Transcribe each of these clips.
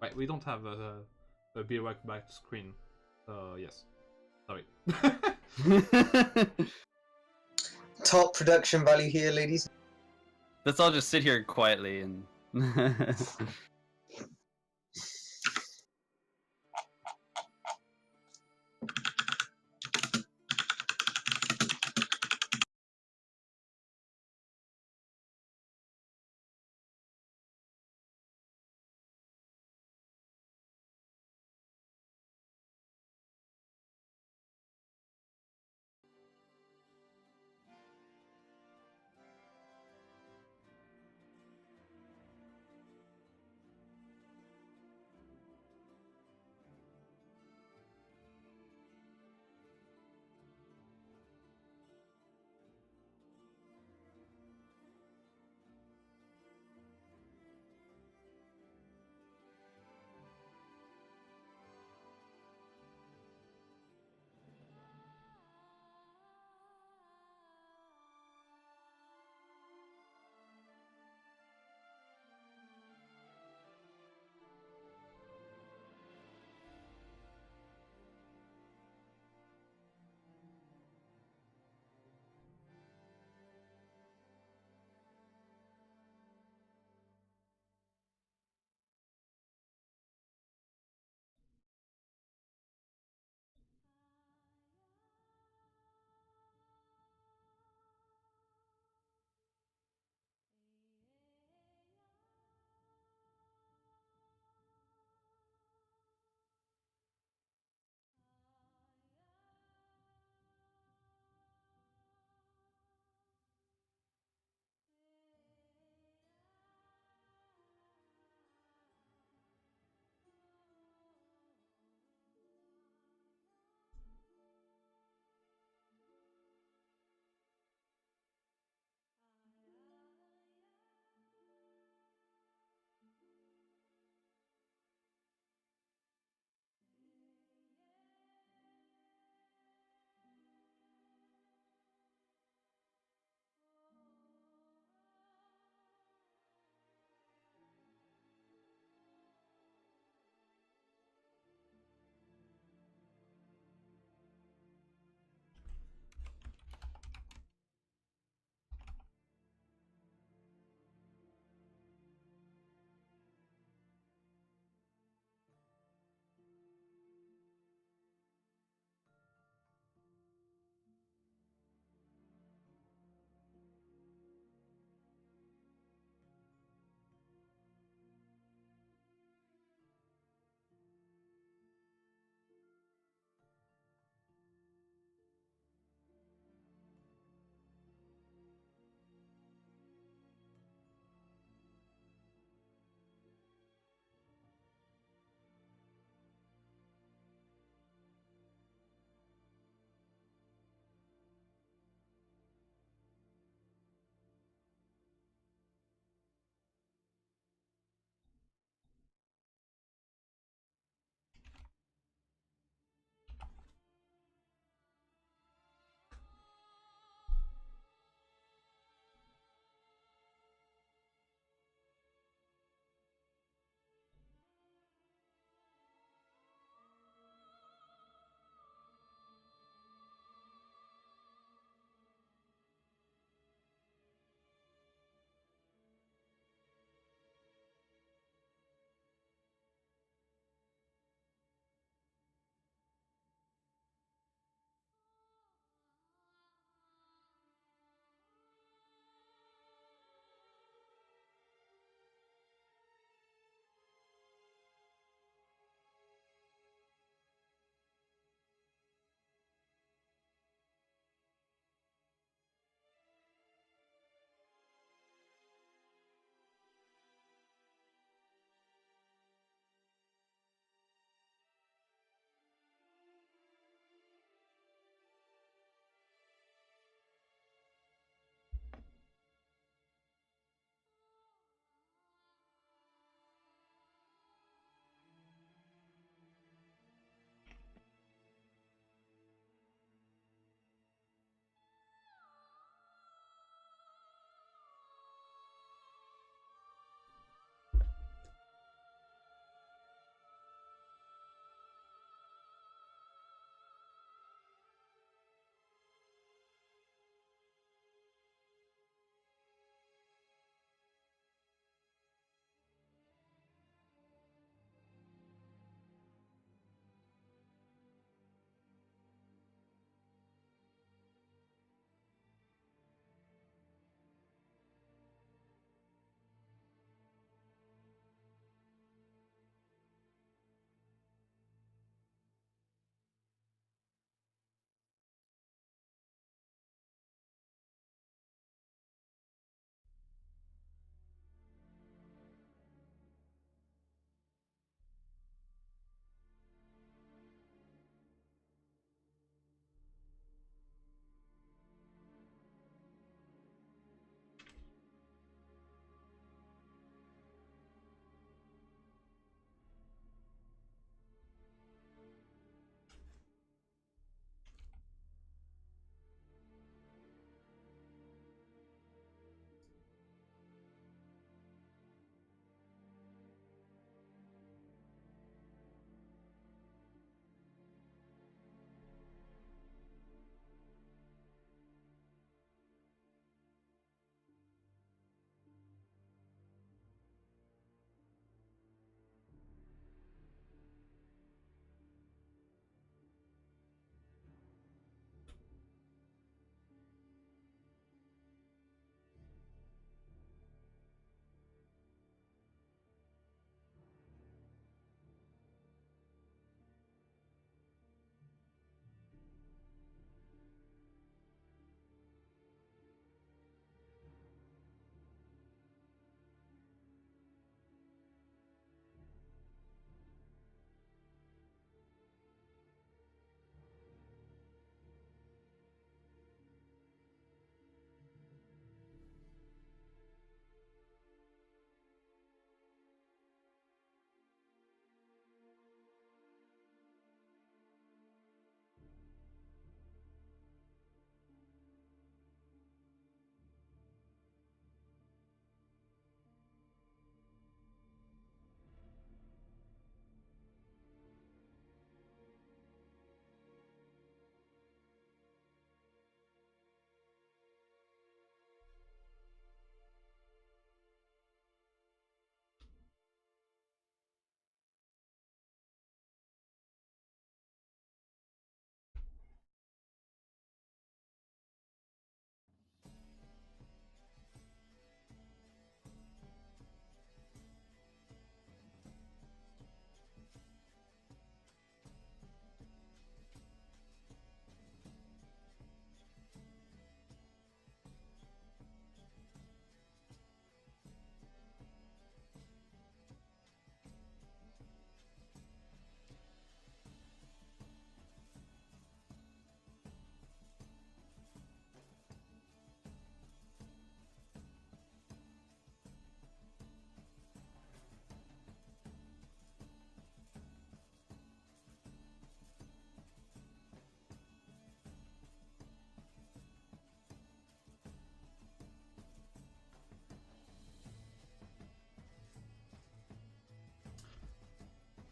Right, we don't have a be right back screen. Yes. Sorry. Top production value here, ladies. Let's all just sit here quietly and.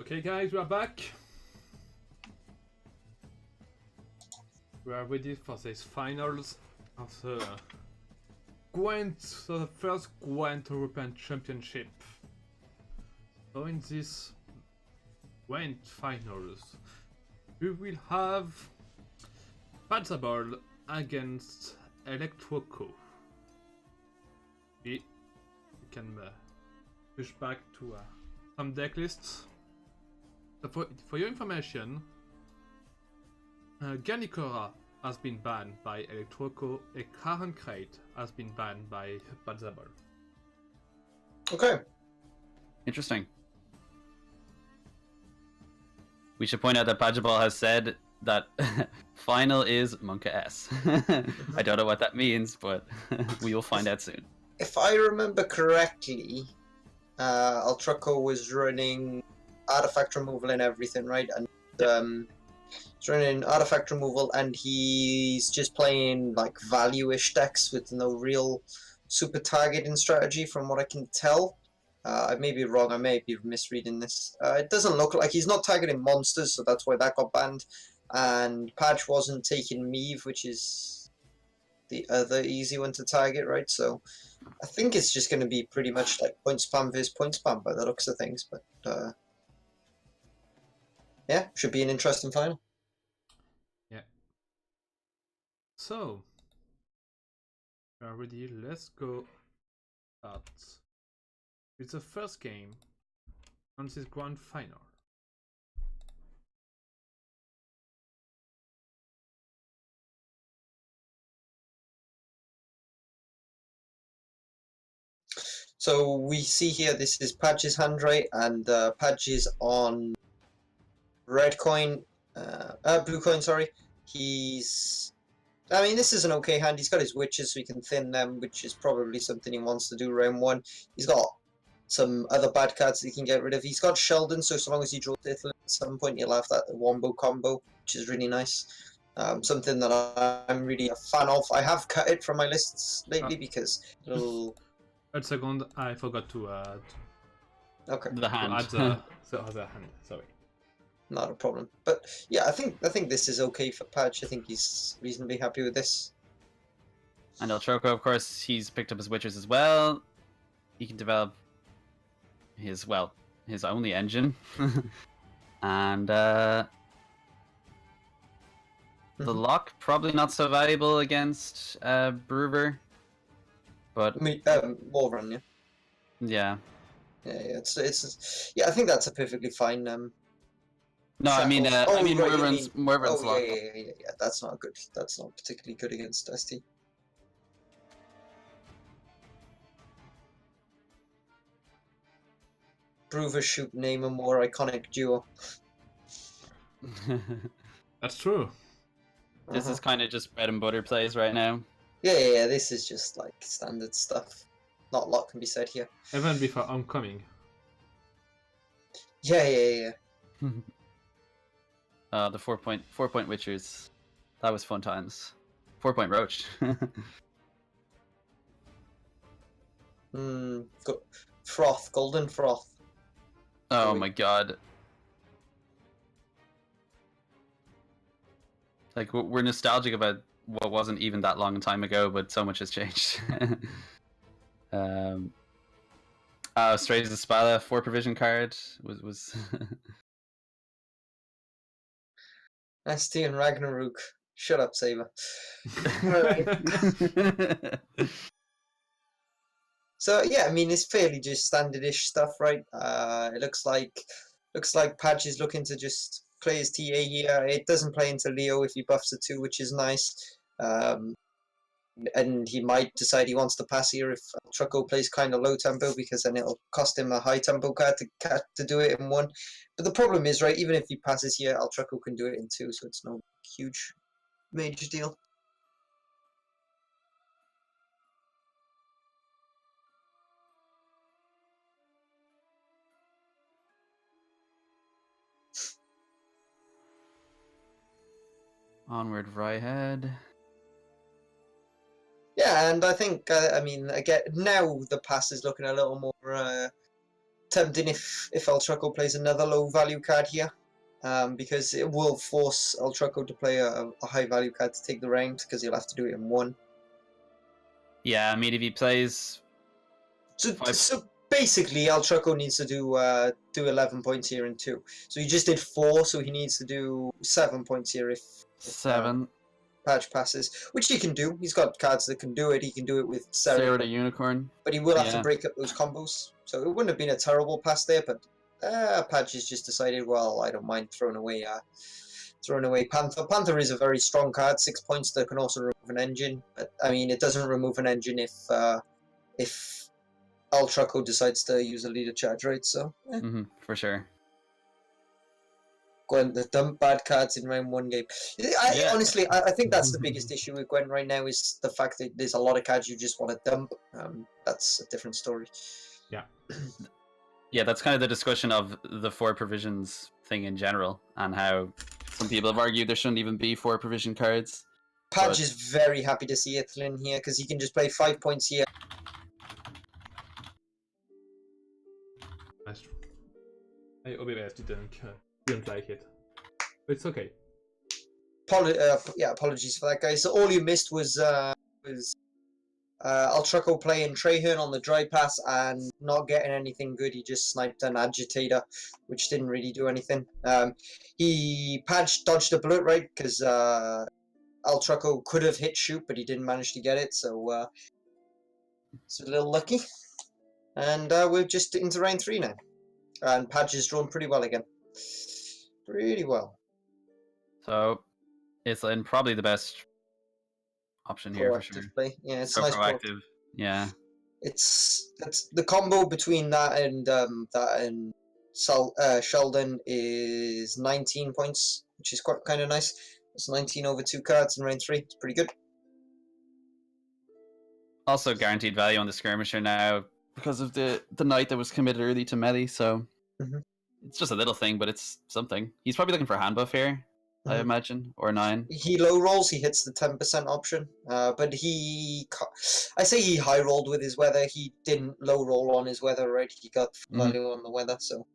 Okay, guys, we are back. We are ready for these finals of the Gwent, so the first Gwent European Championship. So in this Gwent finals, we will have Panzerball against Electroco. We can push back to some deck lists. So for your information, Garnicora has been banned by Electroco, and Karen Crate has been banned by Panzerball. Okay. Interesting. We should point out that Pajabal has said that final is Monka S. I don't know what that means, but we will find out soon. If I remember correctly, Ultraco was running artifact removal and everything, right? And he's running artifact removal, and he's just playing like value-ish decks with no real super targeting strategy, from what I can tell. I may be wrong. I may be misreading this. It doesn't look like he's not targeting monsters, so that's why that got banned. And Patch wasn't taking Meave, which is the other easy one to target, right? So I think it's just going to be pretty much like point spam versus point spam by the looks of things. But yeah, should be an interesting final. Yeah. So, we are ready. Let's go start with the first game on this grand final. So we see here, this is Padge's hand, right? And Padge is on red coin, blue coin, sorry. I mean, this is an okay hand. He's got his witches, so he can thin them, which is probably something he wants to do round one. He's got some other bad cards that he can get rid of. He's got Sheldon, so long as he draws it at some point, he'll have that wombo combo, which is really nice. Something that I'm really a fan of. I have cut it from my lists lately because it'll... A second, I forgot to add. Okay. The hand. Add the other hand. Sorry. Not a problem. But yeah, I think this is okay for Patch. I think he's reasonably happy with this. And El Troco, of course, he's picked up his witches as well. He can develop his only engine. And the lock, probably not so valuable against Brewer. But Warren, yeah. Yeah. Yeah, yeah, I think that's a perfectly fine No, shackle. I mean right, Mervin's lock. Yeah. That's not good. That's not particularly good against ST. Brewer shoot name a more iconic duo. That's true. This is kind of just bread and butter plays right now. Yeah, this is just like standard stuff. Not a lot can be said here. Even before Homecoming. Yeah. The 4-point witchers. That was fun times. 4-point roach. Froth, golden froth. Oh my god. Like, we're nostalgic about what wasn't even that long time ago, but so much has changed. Strays the Spala 4 provision card was ST and Ragnarok. Shut up, Saber. Alright. So yeah, I mean, it's fairly just standardish stuff, right? It looks like Padge is looking to just play his TA here. It doesn't play into Leo if he buffs it too, which is nice. And he might decide he wants to pass here if Trucko plays kind of low tempo, because then it'll cost him a high tempo card to do it in one. But the problem is, right, even if he passes here, Trucko can do it in two, so it's no huge major deal. Onward Vryhead. Yeah, and I think, I mean, again, now the pass is looking a little more tempting if El Truco plays another low value card here, because it will force El Truco to play a high value card to take the round, because he'll have to do it in one. Yeah, I mean, if he plays... So basically, El Truco needs to do 11 points here in 2. So he just did 4, so he needs to do 7 points here if 7. Patch passes, which he can do. He's got cards that can do it. He can do it with Sarah the Unicorn. but he will have to break up those combos. So it wouldn't have been a terrible pass there, but Patch has just decided, well, I don't mind throwing away Panther. Panther is a very strong card, 6 points that can also remove an engine. But I mean, it doesn't remove an engine if El Truco decides to use a leader charge, right? So for sure. Gwent, the dump bad cards in round 1 game. Honestly, I think that's the biggest issue with Gwent right now, is the fact that there's a lot of cards you just want to dump. That's a different story. Yeah. Yeah, that's kind of the discussion of the 4 provisions thing in general, and how some people have argued there shouldn't even be 4 provision cards. Padge is very happy to see Ithlin here, because he can just play 5 points here. That's true. I obviously didn't like it. But it's okay. Apologies for that, guys. So all you missed was El Truco playing Traherne on the dry pass and not getting anything good. He just sniped an Agitator, which didn't really do anything. Padge dodged a bullet, right? Because El Truco could have hit shoot, but he didn't manage to get it, so it's a little lucky. And we're just into round 3 now. And Padge is drawn pretty well again. Pretty well. So it's probably the best option here for sure. Play. Yeah, it's so nice. Proactive. Yeah. It's the combo between that and Sheldon is 19 points, which is quite kind of nice. It's 19 over 2 cards in round 3. It's pretty good. Also guaranteed value on the skirmisher now because of the knight that was committed early to melee. So it's just a little thing, but it's something. He's probably looking for a hand buff here, I imagine, or 9. He low rolls. He hits the 10% option, but I say he high rolled with his weather. He didn't low roll on his weather, right? He got value on the weather, so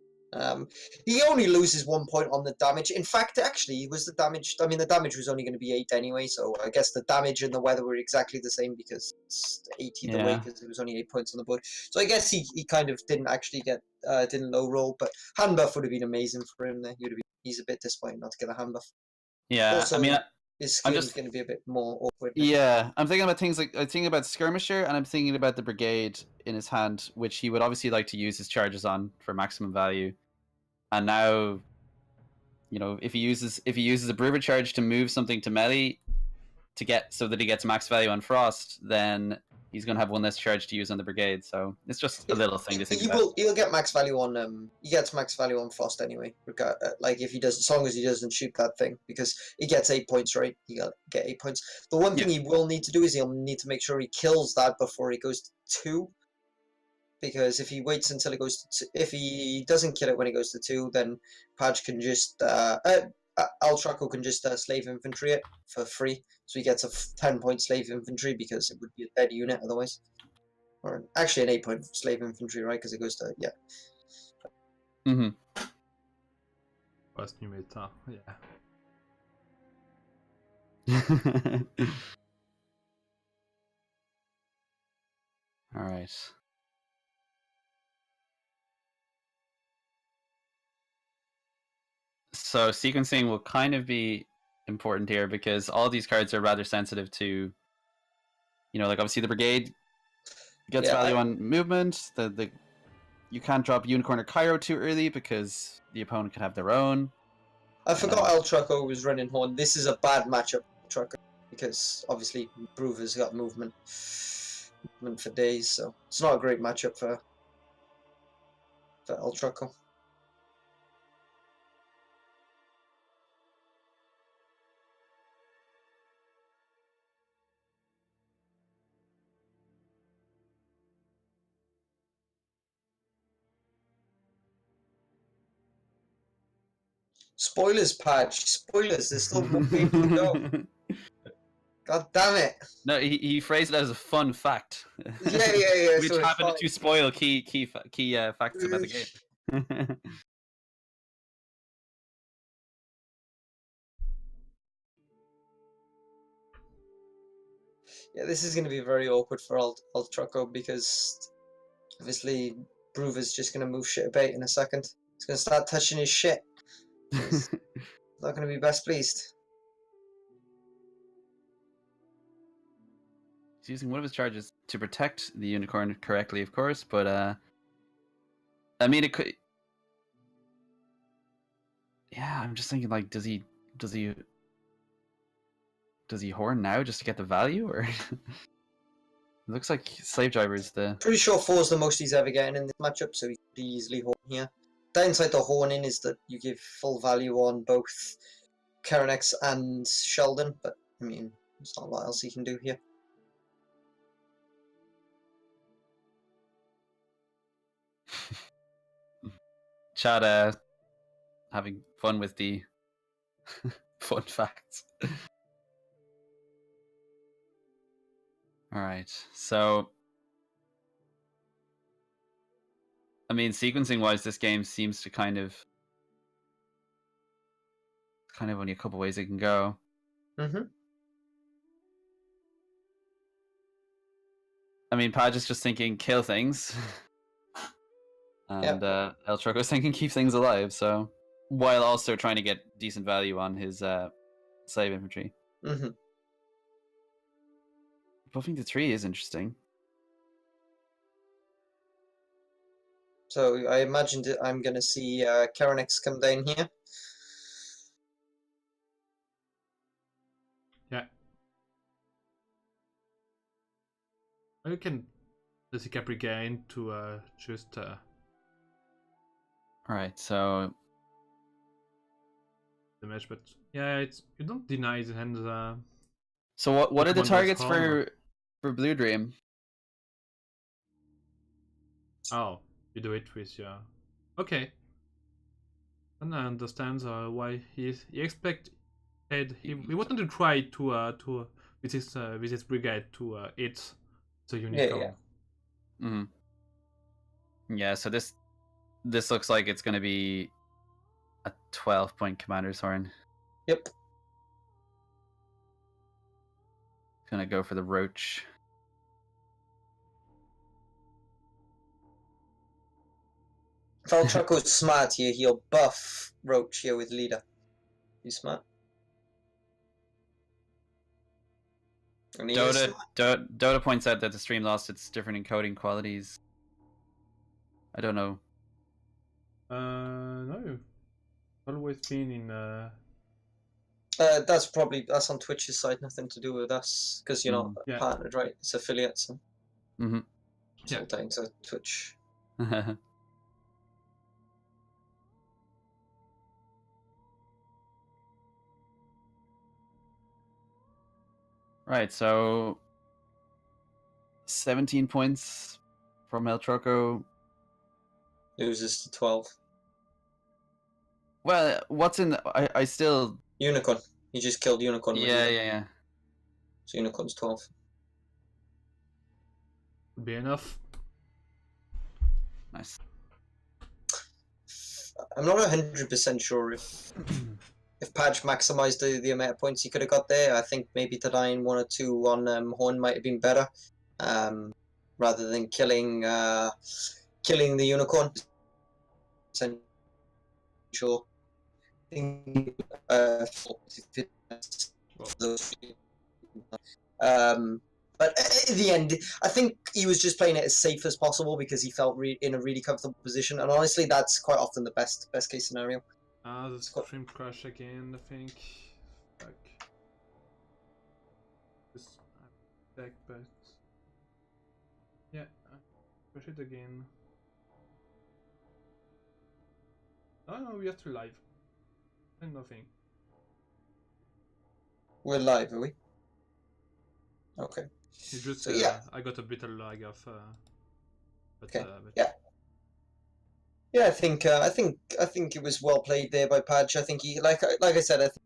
he only loses 1 point on the damage. In fact, actually, it was the damage. I mean, the damage was only going to be 8 anyway, so I guess the damage and the weather were exactly the same because it's 8 either way because it was only 8 points on the board. So I guess he kind of didn't actually get didn't low roll, but hand buff would have been amazing for him. There, he's a bit disappointed not to get a hand buff. Yeah, also, I mean, his skin is going to be a bit more awkward. Yeah, I'm thinking about things like I'm thinking about skirmisher, and I'm thinking about the brigade in his hand, which he would obviously like to use his charges on for maximum value. And now, you know, if he uses a brewer charge to move something to melee to get so that he gets max value on frost, then he's going to have 1 less charge to use on the brigade. So it's just a little thing to think about. He'll get max value on he gets max value on frost anyway. Like if he does, as long as he doesn't shoot that thing, because he gets 8 points, right? He'll get 8 points. The one thing he will need to do is he'll need to make sure he kills that before he goes to 2. Because if he waits until it goes to 2, if he doesn't kill it when it goes to 2, then Padge can just El Truco can just slave infantry it for free, so he gets a 10-point slave infantry because it would be a dead unit otherwise, or actually an 8-point slave infantry, right? Because it goes to First new meta, yeah. All right. So sequencing will kind of be important here because all these cards are rather sensitive to, you know, like obviously the brigade gets value on movement. You can't drop Unicorn or Cairo too early because the opponent can have their own. I forgot El Truco was running Horn. This is a bad matchup for Truco because obviously Brewer's got movement for days, so it's not a great matchup for El Truco. Spoilers, Patch. Spoilers. There's still more games to go. God damn it! No, he phrased it as a fun fact. Yeah. Which so happened to spoil key facts about the game. Yeah, this is going to be very awkward for Ultraco because obviously Bruver's just going to move shit about in a second. He's going to start touching his shit. He's not going to be best pleased. He's using one of his charges to protect the unicorn correctly, of course, but I mean, it could. Yeah, I'm just thinking, like, does he horn now just to get the value, or it looks like Slave Driver is the. Pretty sure 4's the most he's ever getting in this matchup, so he could easily horn here. Downside to horning is that you give full value on both Karenex and Sheldon, but I mean, there's not a lot else he can do here. Chad having fun with the fun facts. All right, so I mean, sequencing-wise, this game seems to kind of only a couple ways it can go. Mm-hmm. I mean, Padge is just thinking kill things, and El Troco's thinking keep things alive. So, while also trying to get decent value on his slave infantry. Mm-hmm. Buffing to 3 is interesting. So I imagined I'm going to see Karenex come down here. Yeah. You can the Capri gain to just. All right, so the match, but yeah, it's you don't deny the hand. So what are the one targets does for Blue Dream? Oh, you do it with your. Okay. And I understand why he expected he wanted to try to with his brigade to hit the unicorn. Yeah. Mm-hmm. Yeah. So this looks like it's going to be a 12-point commander's horn. Yep. Gonna go for the roach. If Ultraco's smart here, he'll buff Roach here with leader. He's smart. And he is smart. Dota points out that the stream lost its different encoding qualities. I don't know. No. Always been in. That's on Twitch's side, nothing to do with us, because you're not partnered, right? It's affiliates. So it's all down to Twitch. Right, so 17 points from El Troco. Loses to 12. Well, what's in I still Unicorn. He just killed Unicorn. Yeah. So Unicorn's 12. Would be enough. Nice. I'm not 100% sure if Padge maximised the amount of points he could have got there. I think maybe denying 1 or 2 on Horn might have been better, rather than killing the Unicorn. Sure. But at the end, I think he was just playing it as safe as possible because he felt in a really comfortable position, and honestly, that's quite often the best case scenario. The stream crash again, I think. Fuck. Just back, but yeah, crash it again. Oh no, we are still live. And nothing. We're live, are we? Okay. It's just so, yeah. I got a bit of lag of. Okay. Yeah, I think it was well played there by Padge. I think he, like I said, I think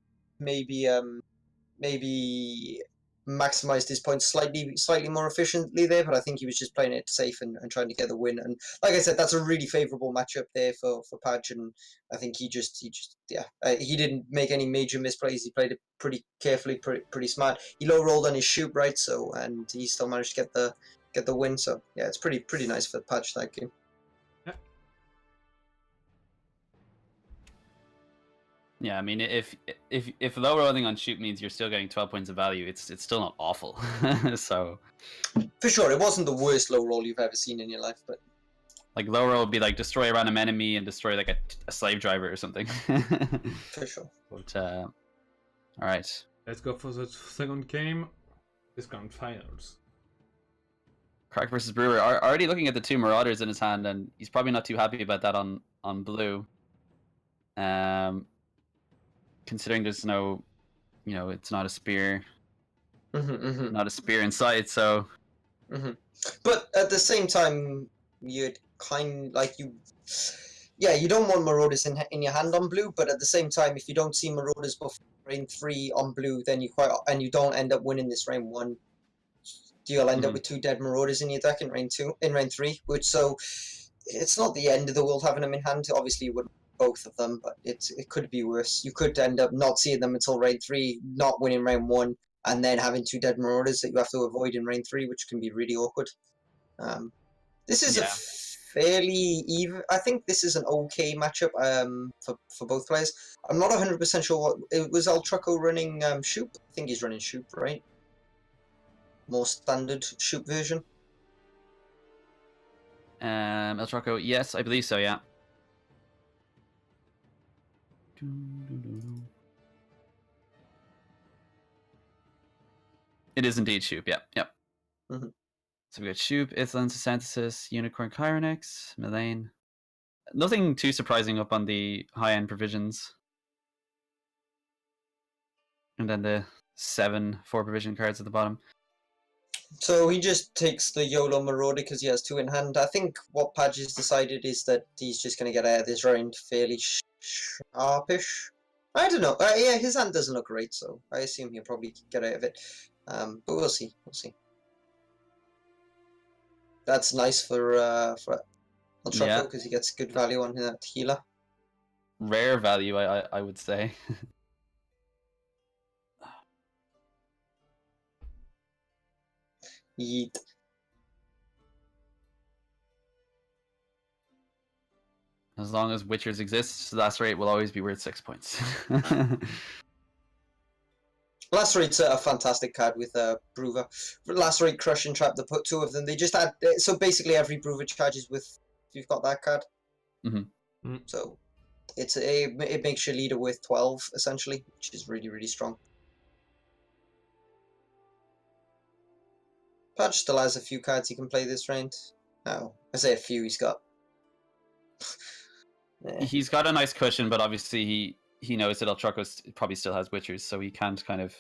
maybe maximized his points slightly more efficiently there, but I think he was just playing it safe and trying to get the win. And like I said, that's a really favorable matchup there for Padge, and I think he didn't make any major misplays. He played it pretty carefully, pretty smart. He low rolled on his shoot, right? So, and he still managed to get the win. So yeah, it's pretty nice for Padge that game. Yeah, I mean, if low rolling on shoot means you're still getting 12 points of value, it's still not awful. So for sure, it wasn't the worst low roll you've ever seen in your life, but like low roll would be like destroy a random enemy and destroy like a slave driver or something. For sure. But all right, Let's go for the second game. Discount finals. Crack versus Brewer. Already looking at the two Marauders in his hand, and he's probably not too happy about that on blue. Considering there's no, it's not a spear, not a spear in sight, so. But at the same time, you'd you don't want Marauders in your hand on blue, but at the same time, if you don't see Marauders before rain 3 on blue, then you don't end up winning this rain 1. You'll end up with 2 dead Marauders in your deck in rain 3, so it's not the end of the world having them in hand. Obviously, you would both of them, but it could be worse. You could end up not seeing them until rain 3, not winning round 1, and then having 2 dead Marauders that you have to avoid in rain 3, which can be really awkward. This is a fairly even. I think this is an okay matchup for both players. I'm not 100% sure what it was. El Trucco running Shoop. I think he's running Shoop, right? More standard Shoop version. El Trucco, yes, I believe so. Yeah. It is indeed Shoop. Yep. So we got Shoop, Ithlan, Synthesis, Unicorn, Chironix, Milane. Nothing too surprising up on the high-end provisions. And then the 7 4-provision cards at the bottom. So he just takes the YOLO Marauder because he has 2 in hand. I think what Padge has decided is that he's just going to get out of this round fairly sharpish. I don't know. Yeah, his hand doesn't look great, so I assume he'll probably get out of it. But we'll see. That's nice for El Trucco because he gets good value on that healer. Rare value, I would say. Yeet. As long as Witchers exist, Lacerate will always be worth 6 points. Lacerate's a fantastic card with Brewer. Lacerate, Crush, and Trap, the put 2 of them. They just add. So basically, every Brewer charges with. If you've got that card. So it makes your leader worth 12 essentially, which is really strong. Padge still has a few cards he can play this round. No, I say a few. He's got. He's got a nice cushion, but obviously he knows that El Trucco probably still has Witchers, so he can't kind of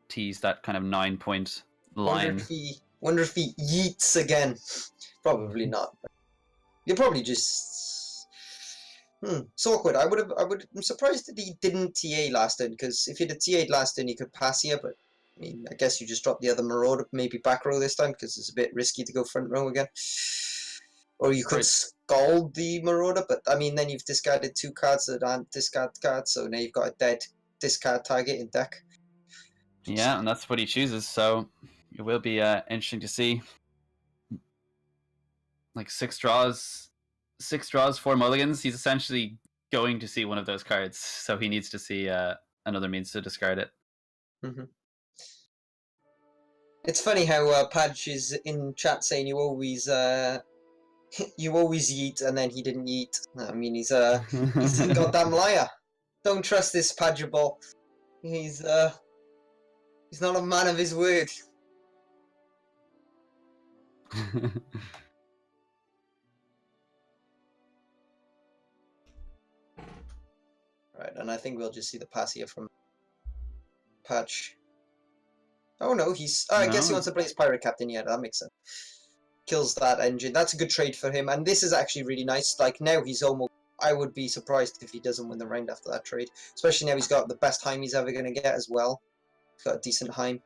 tease that kind of 9-point line. Wonder if he yeets again. Probably not. You're probably just. It's awkward. I'm surprised that he didn't TA last turn, because if he'd have TA'd last turn, he could pass here, but I mean, I guess you just drop the other Marauder, maybe back row this time, because it's a bit risky to go front row again. Or you could scald the Marauder, but I mean, then you've discarded 2 cards that aren't discard cards, so now you've got a dead discard target in deck. Yeah, and that's what he chooses, so it will be interesting to see. Like 6 draws, 4 mulligans. He's essentially going to see one of those cards, so he needs to see another means to discard it. It's funny how Padge is in chat saying you always yeet, and then he didn't yeet. I mean, he's a goddamn liar. Don't trust this Padgeable. He's not a man of his word. Right, and I think we'll just see the pass here from Padge. Oh no, I guess he wants to play his Pirate Captain. Yeah, that makes sense. Kills that engine. That's a good trade for him, and this is actually really nice. Like now, he's almost. I would be surprised if he doesn't win the round after that trade, especially now he's got the best time he's ever going to get as well. got a decent Heim.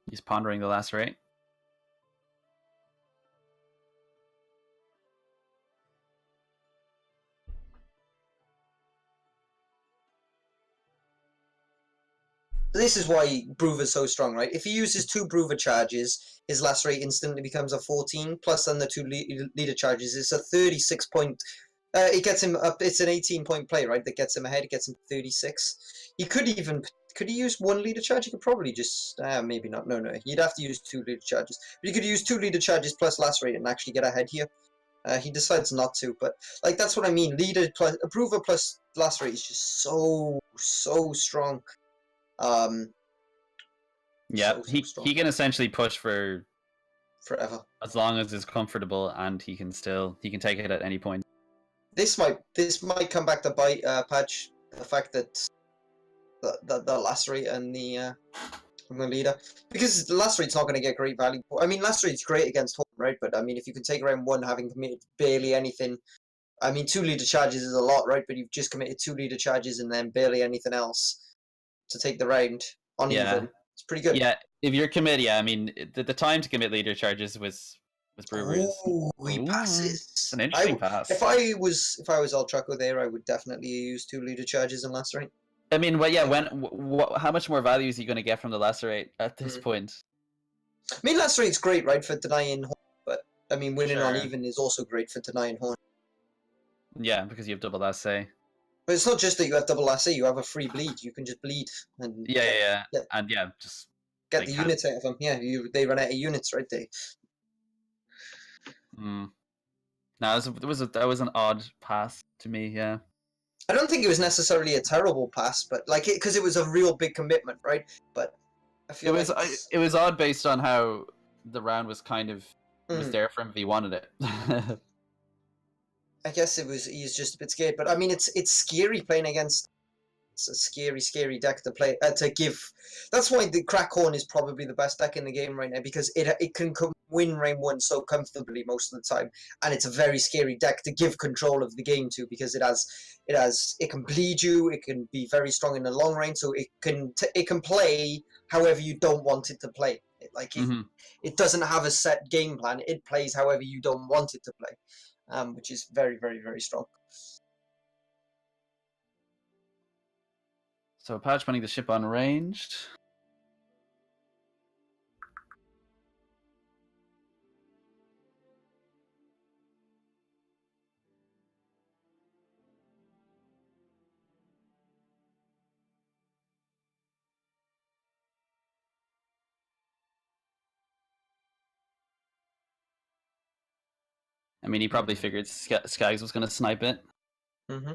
He's pondering the last rate. This is why Brewer's so strong, right? If he uses 2 Brewer charges, his last rate instantly becomes a 14, plus then the 2 leader charges. It's a 36 point. It gets him up. It's an 18-point play, right? That gets him ahead. It gets him 36. He could even. Could he use 1 leader charge? He could probably just. Maybe not. No. He'd have to use 2 leader charges. But he could use 2 leader charges plus last rate and actually get ahead here. He decides not to, but like that's what I mean. Leader plus Approver plus last rate is just so strong. Yeah, so strong. he can essentially push for Forever. as long as it's comfortable, and he can take it at any point. This might come back to bite Patch, the fact that the last rate and the leader, because the last rate's not going to get great value. I mean, last rate's great against home, right? But I mean, if you can take round 1 having committed barely anything, I mean, 2 leader charges is a lot, right? But you've just committed 2 leader charges and then barely anything else to take the round on even. It's pretty good. Yeah, if you're commit, I mean, the time to commit leader charges was Brewer's. Ooh, he passes. It's an interesting pass. If I was Ultraco there, I would definitely use 2 leader charges in last rate. I mean, well, yeah. How much more value is he going to get from the lacerate at this point? I mean, last rate's great, right, for denying horn, but I mean, winning on Sure. even is also great for denying horn. Yeah, because you have double assay. But it's not just that you have double assay; you have a free bleed. You can just bleed and Yeah. And just get they the can't- units out of them. Yeah, they run out of units, right? No, that was an odd pass to me. Yeah. I don't think it was necessarily a terrible pass, but like because it was a real big commitment, right? But I feel It was odd based on how the round was kind of was there for him if he wanted it. I guess he's just a bit scared, but I mean it's scary playing against. It's a scary deck to play to give. That's why the Crack Horn is probably the best deck in the game right now, because it can win round 1 so comfortably most of the time, and it's a very scary deck to give control of the game to, because it can bleed you. It can be very strong in the long range, so it can play however you don't want it to play. It doesn't have a set game plan. It plays however you don't want it to play, which is very strong. So Patch putting the ship on ranged. I mean, he probably figured Skaggs was going to snipe it. Mm-hmm.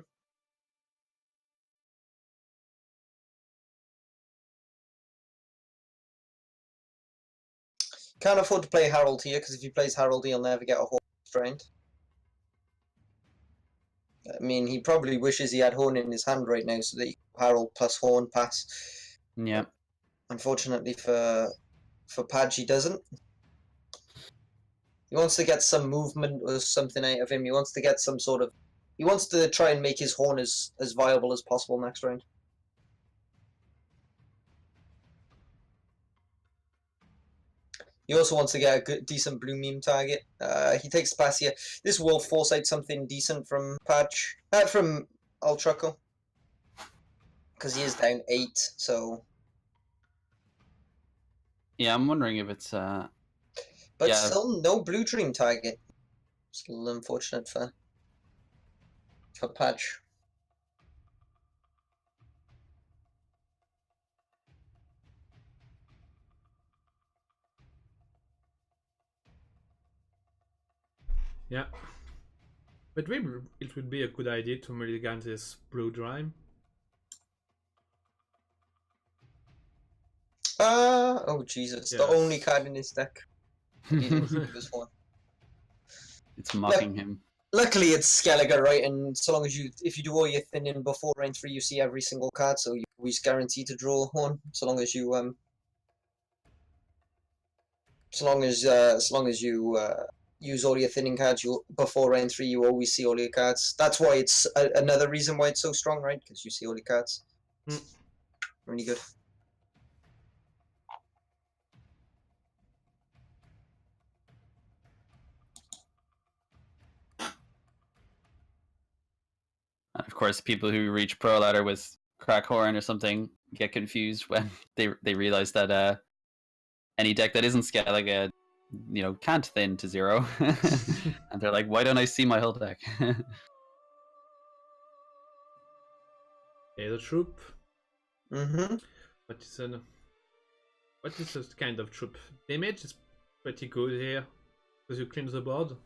Can't afford to play Harold here, because if he plays Harold, he'll never get a horn strained. I mean, he probably wishes he had Horn in his hand right now, so that he could Harold plus Horn pass. Yeah. Unfortunately for Padge, he doesn't. He wants to get some movement or something out of him. He wants to get some sort of. He wants to try and make his Horn as viable as possible next round. He also wants to get a good, decent blue meme target. He takes pass here. This will force out something decent from Patch, from Ultraco, because he is down 8. So. Yeah, I'm wondering if it's. But still, no blue dream target. Still unfortunate for Patch. Yeah. But maybe it would be a good idea to mulligan this blue dream. Oh Jesus! Yes. The only card in his deck. He didn't give us one. It's mocking him. Luckily, it's Skelliger, right? And so long as if you do all your thinning before round 3, you see every single card, so you always guarantee to draw one. So long as you As long as you use all your thinning cards, you before round 3, you always see all your cards. That's why it's another reason why it's so strong, right? Because you see all your cards. Really good. And of course, people who reach pro ladder with crack horn or something get confused when they realize that any deck that isn't Skellige, can't thin to 0, and they're like, "Why don't I see my whole deck?" Okay, the troop. Mm-hmm. What is this kind of troop? Damage is pretty good here because you clean the board.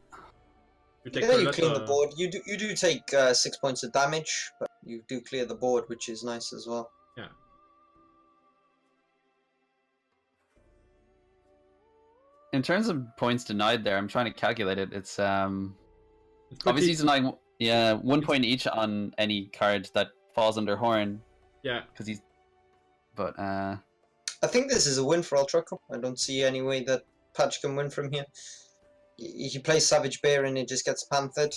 You take Yeah, a you lot, clean the board. You do take 6 points of damage, but you do clear the board, which is nice as well. Yeah. In terms of points denied, there, I'm trying to calculate it. It's It's pretty, obviously denying 1 point each on any card that falls under horn. Yeah. Because he's, but I think this is a win for Ultraco. I don't see any way that Patch can win from here. He plays Savage Bear and it just gets panthered.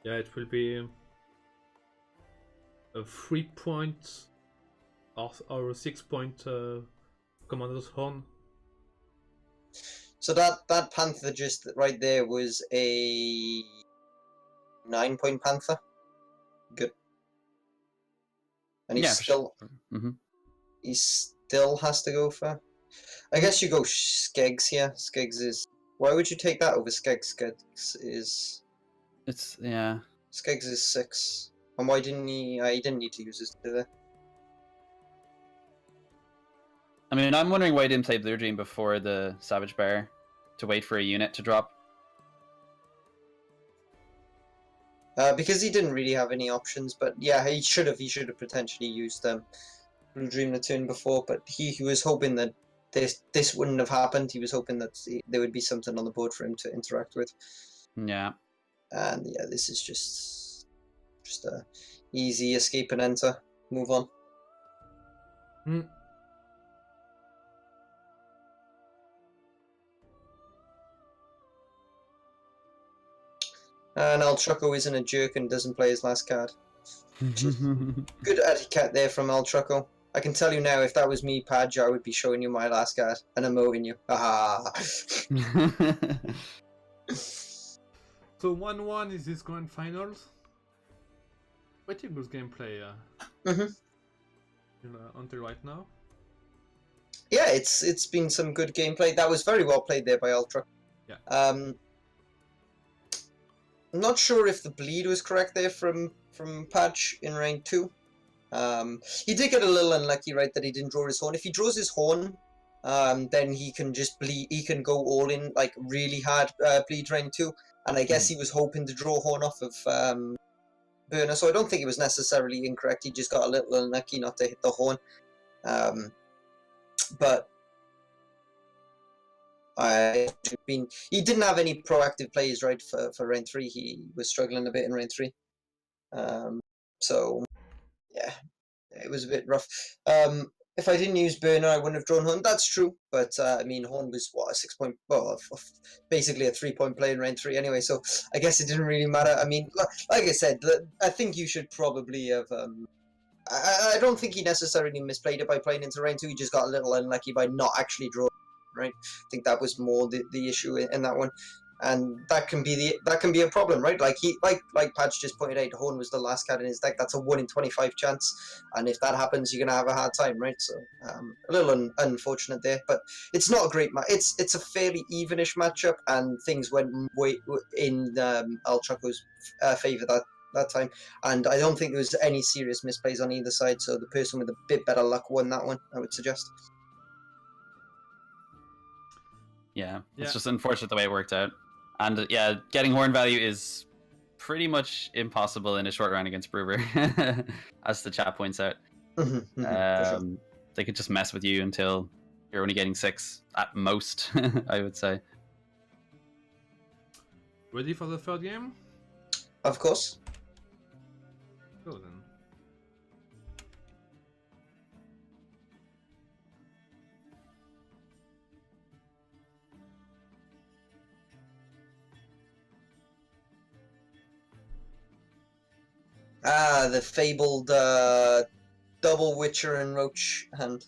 Yeah, it will be a 3 point or a 6 point Commander's Horn. So that Panther just right there was a 9-point Panther. Good. And he still he still has to go for. I guess you go Skeggs here. Skeggs is. Why would you take that over Skeggs? Skeggs is. It's yeah. Skeggs is 6. And why didn't he? He didn't need to use his there. I mean, I'm wondering why he didn't play Blue Dream before the Savage Bear to wait for a unit to drop. Because he didn't really have any options, but yeah, he should have potentially used Blue Dream the turn before, but he was hoping that this wouldn't have happened. He was hoping that there would be something on the board for him to interact with. Yeah. And yeah, this is just a easy escape and enter. Move on. And Altraco isn't a jerk and doesn't play his last card. Good etiquette there from Altraco. I can tell you now, if that was me, Padge, I would be showing you my last card and emoting you. Ah. So 1-1 is this grand finals. Pretty good gameplay until right now. Yeah, it's been some good gameplay. That was very well played there by Ultra. Yeah. I'm not sure if the bleed was correct there from Patch in rank 2. He did get a little unlucky, right, that he didn't draw his horn. If he draws his horn, then he can just bleed. He can go all in, like really hard bleed rank 2. And I guess he was hoping to draw horn off of Burner, so I don't think it was necessarily incorrect. He just got a little unlucky not to hit the horn. But he didn't have any proactive plays, right, for rank 3. He was struggling a bit in rank 3. So yeah, it was a bit rough. If I didn't use Burner, I wouldn't have drawn Horn. That's true, but I mean, Horn was what, a 6-point, well, basically a 3-point play in rank 3 anyway. So I guess it didn't really matter. I mean, like I said, I think you should probably have. I don't think he necessarily misplayed it by playing into rank 2. He just got a little unlucky by not actually drawing. Right, I think that was more the issue in that one. And that can be a problem, right? Like Patch just pointed out, Horn was the last card in his deck. That's a 1 in 25 chance, and if that happens, you're gonna have a hard time, right? So a little unfortunate there, but it's not a great match. It's a fairly evenish matchup, and things went way in Altraco's favor that time, and I don't think there was any serious misplays on either side. So the person with a bit better luck won that one, I would suggest. Yeah, it's just unfortunate the way it worked out. And yeah, getting horn value is pretty much impossible in a short round against Brewer, as the chat points out. Sure. They could just mess with you until you're only getting 6 at most, I would say. Ready for the third game? Of course. Go then. Ah, the fabled double Witcher and Roach hand.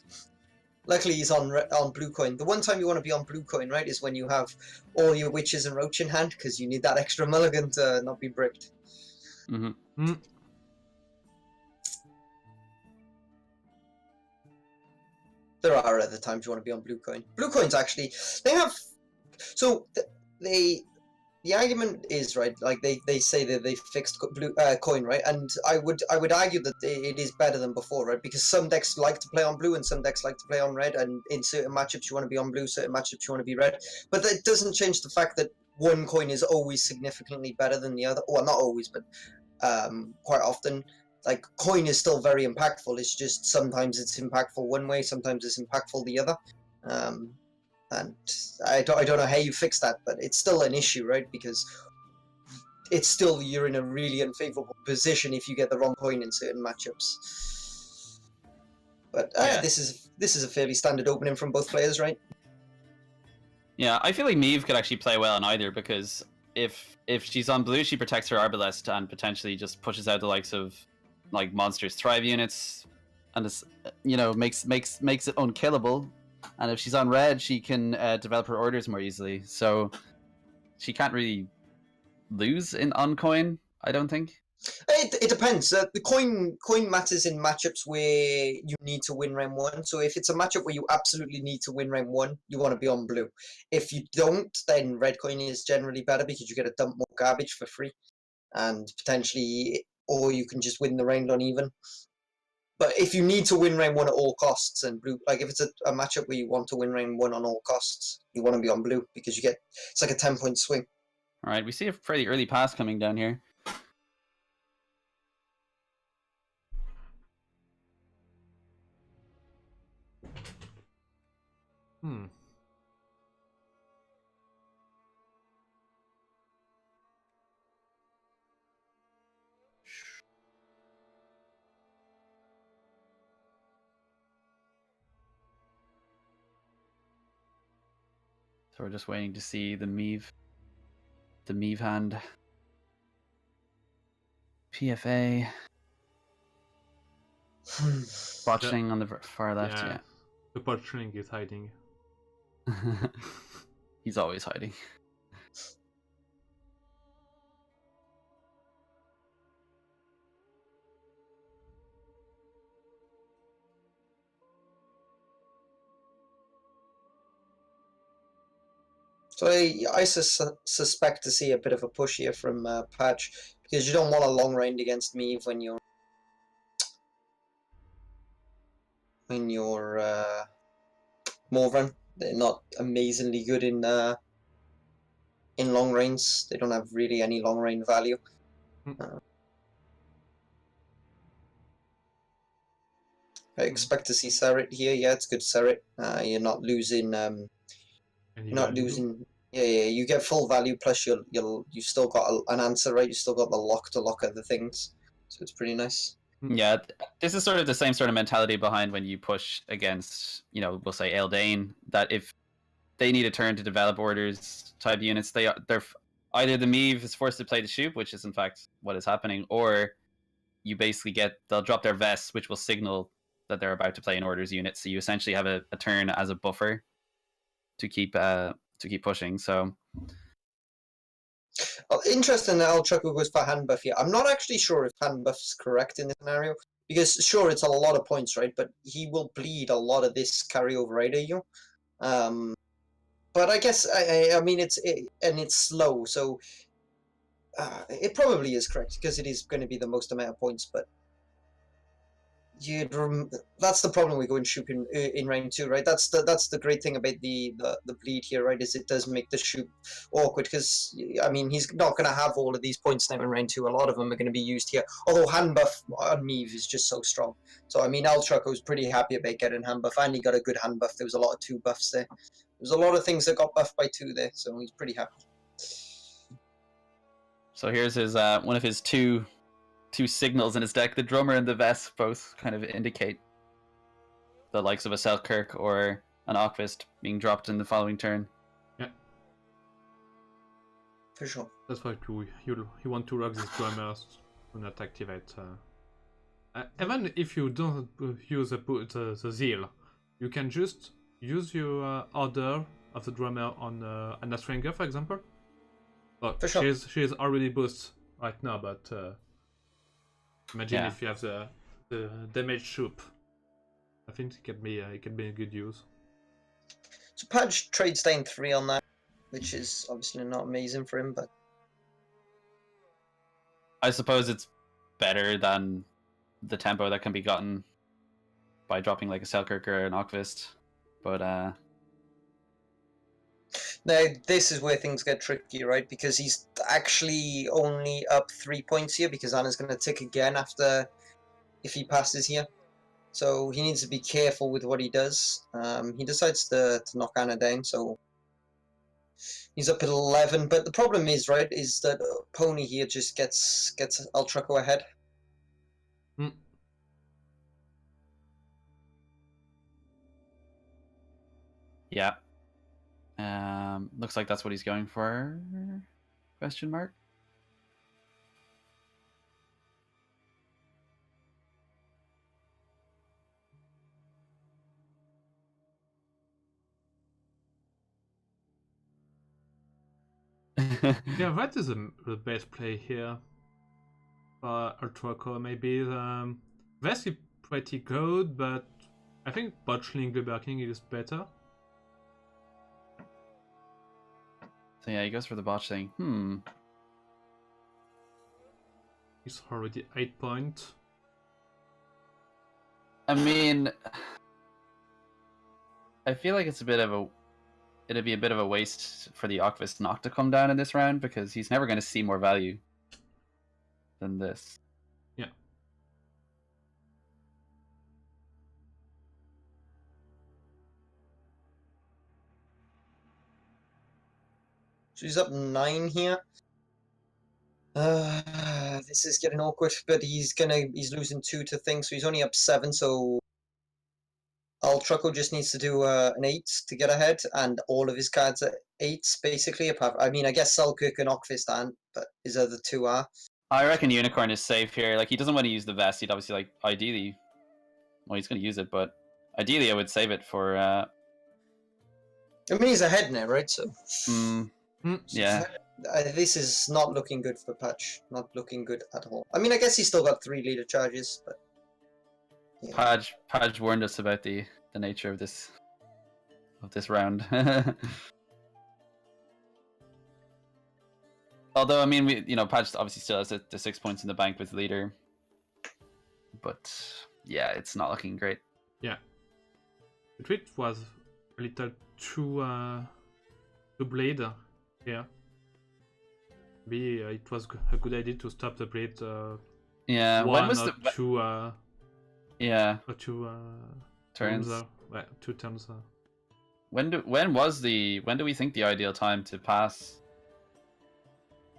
Luckily, he's on blue coin. The one time you want to be on blue coin, right, is when you have all your Witches and Roach in hand, because you need that extra mulligan to not be bricked. Mm-hmm. There are other times you want to be on blue coin. Blue coins actually, they have, so the argument is, right, like they say that they fixed blue coin, right, and I would argue that it is better than before, right, because some decks like to play on blue and some decks like to play on red, and in certain matchups you want to be on blue, certain matchups you want to be red, but that doesn't change the fact that one coin is always significantly better than the other. Well, not always, but quite often. Like, coin is still very impactful, it's just sometimes it's impactful one way, sometimes it's impactful the other. And I don't know how you fix that, but it's still an issue, right? Because it's still, you're in a really unfavorable position if you get the wrong coin in certain matchups. But Yeah. this is a fairly standard opening from both players, right? Yeah, I feel like Meve could actually play well on either, because if she's on blue, she protects her Arbalest and potentially just pushes out the likes of like Monsters Thrive units, and this, you know, makes it unkillable. And if she's on red, she can develop her orders more easily. So she can't really lose on coin, I don't think. It depends. The coin matters in matchups where you need to win round one. So if it's a matchup where you absolutely need to win round one, you want to be on blue. If you don't, then red coin is generally better because you get to dump more garbage for free, and potentially, or you can just win the round on even. But if you need to win round one at all costs, and blue, like if it's a matchup where you want to win round one on all costs, you want to be on blue because it's like a 10-point swing. All right, we see a pretty early pass coming down here. So we're just waiting to see the Meve hand. PFA. Botching on the far left, yeah. The botching is hiding. He's always hiding. So I suspect to see a bit of a push here from Patch, because you don't want a long range against me when you're Morven. They're not amazingly good in long range. They don't have really any long range value. I expect to see Serret here. Yeah, it's good Serret. You're not losing. Yeah, you get full value, plus you still got an answer, right? You still got the lock to lock other things, so it's pretty nice. Yeah, this is sort of the same sort of mentality behind when you push against, you know, we'll say Eldain, that if they need a turn to develop orders type units, they're either the Meve is forced to play the shoot, which is in fact what is happening, or you basically they'll drop their vests, which will signal that they're about to play an orders unit. So you essentially have a turn as a buffer to keep pushing. So interesting that El Trucker goes for hand buff here. I'm not actually sure if hand buff is correct in this scenario, because sure, it's a lot of points, right? But he will bleed a lot of this carryover out of you. But I guess I mean it's slow, so it probably is correct because it is going to be the most amount of points. But that's the problem with going shoot in round two, right? That's the great thing about the bleed here, right? Is it does make the shoot awkward, because I mean he's not going to have all of these points now in round two. A lot of them are going to be used here. Although hand buff on Meve is just so strong. So I mean, El Trucco was pretty happy about getting hand buff, and he got a good hand buff. There was a lot of 2 buffs there. There's a lot of things that got buffed by 2 there, so he's pretty happy. So here's his one of his two signals in his deck. The drummer and the vest both kind of indicate the likes of a Selkirk or an Ockfist being dropped in the following turn. Yeah, for sure. That's why you want to rock these drummers. Do not activate. Even if you don't use the zeal, you can just use your order of the drummer on Anna Stringer, for example. Well, For sure. she is already boosted right now, but imagine Yeah. if you have the damage soup. I think it can be a good use. So Padge trades down 3 on that, which is obviously not amazing for him, but I suppose it's better than the tempo that can be gotten by dropping like a Selkirk or an Okvist. But now this is where things get tricky, right? Because he's actually only up 3 points here because Anna's going to tick again after if he passes here. So he needs to be careful with what he does. He decides to knock Anna down, so he's up at 11. But the problem is, right, is that Pony here just gets Ultraco ahead. yeah. Looks like that's what he's going for. Question mark. Yeah, that is the best play here. Ultraco maybe. Vest is pretty good, but I think botchling the Barking is better. So yeah, he goes for the botch thing. He's already 8 points. I mean, I feel like it'd be a bit of a waste for the Okvist not to come down in this round because he's never going to see more value than this. Yeah. So he's up 9 here. This is getting awkward, but he's losing 2 to things, so he's only up 7. So Ultraco just needs to do an 8 to get ahead, and all of his cards are 8s basically. I mean, I guess Selkirk and Okvist aren't, but his other 2 are. I reckon Unicorn is safe here. Like, he doesn't want to use the vest. He'd obviously, like, ideally, well, he's going to use it, but ideally I would save it for I mean, he's ahead now, right? So yeah. This is not looking good for Patch. Not looking good at all. I mean, I guess he's still got 3 leader charges, but yeah. Padge warned us about the nature of this round. Although, I mean, Padge obviously still has the 6 points in the bank with leader, but yeah, it's not looking great. Yeah, the tweet was a little too blade here. Maybe it was a good idea to stop the blade. Yeah, one when was or the two? yeah, or 2 turns? Well, 2 turns. When do we think the ideal time to pass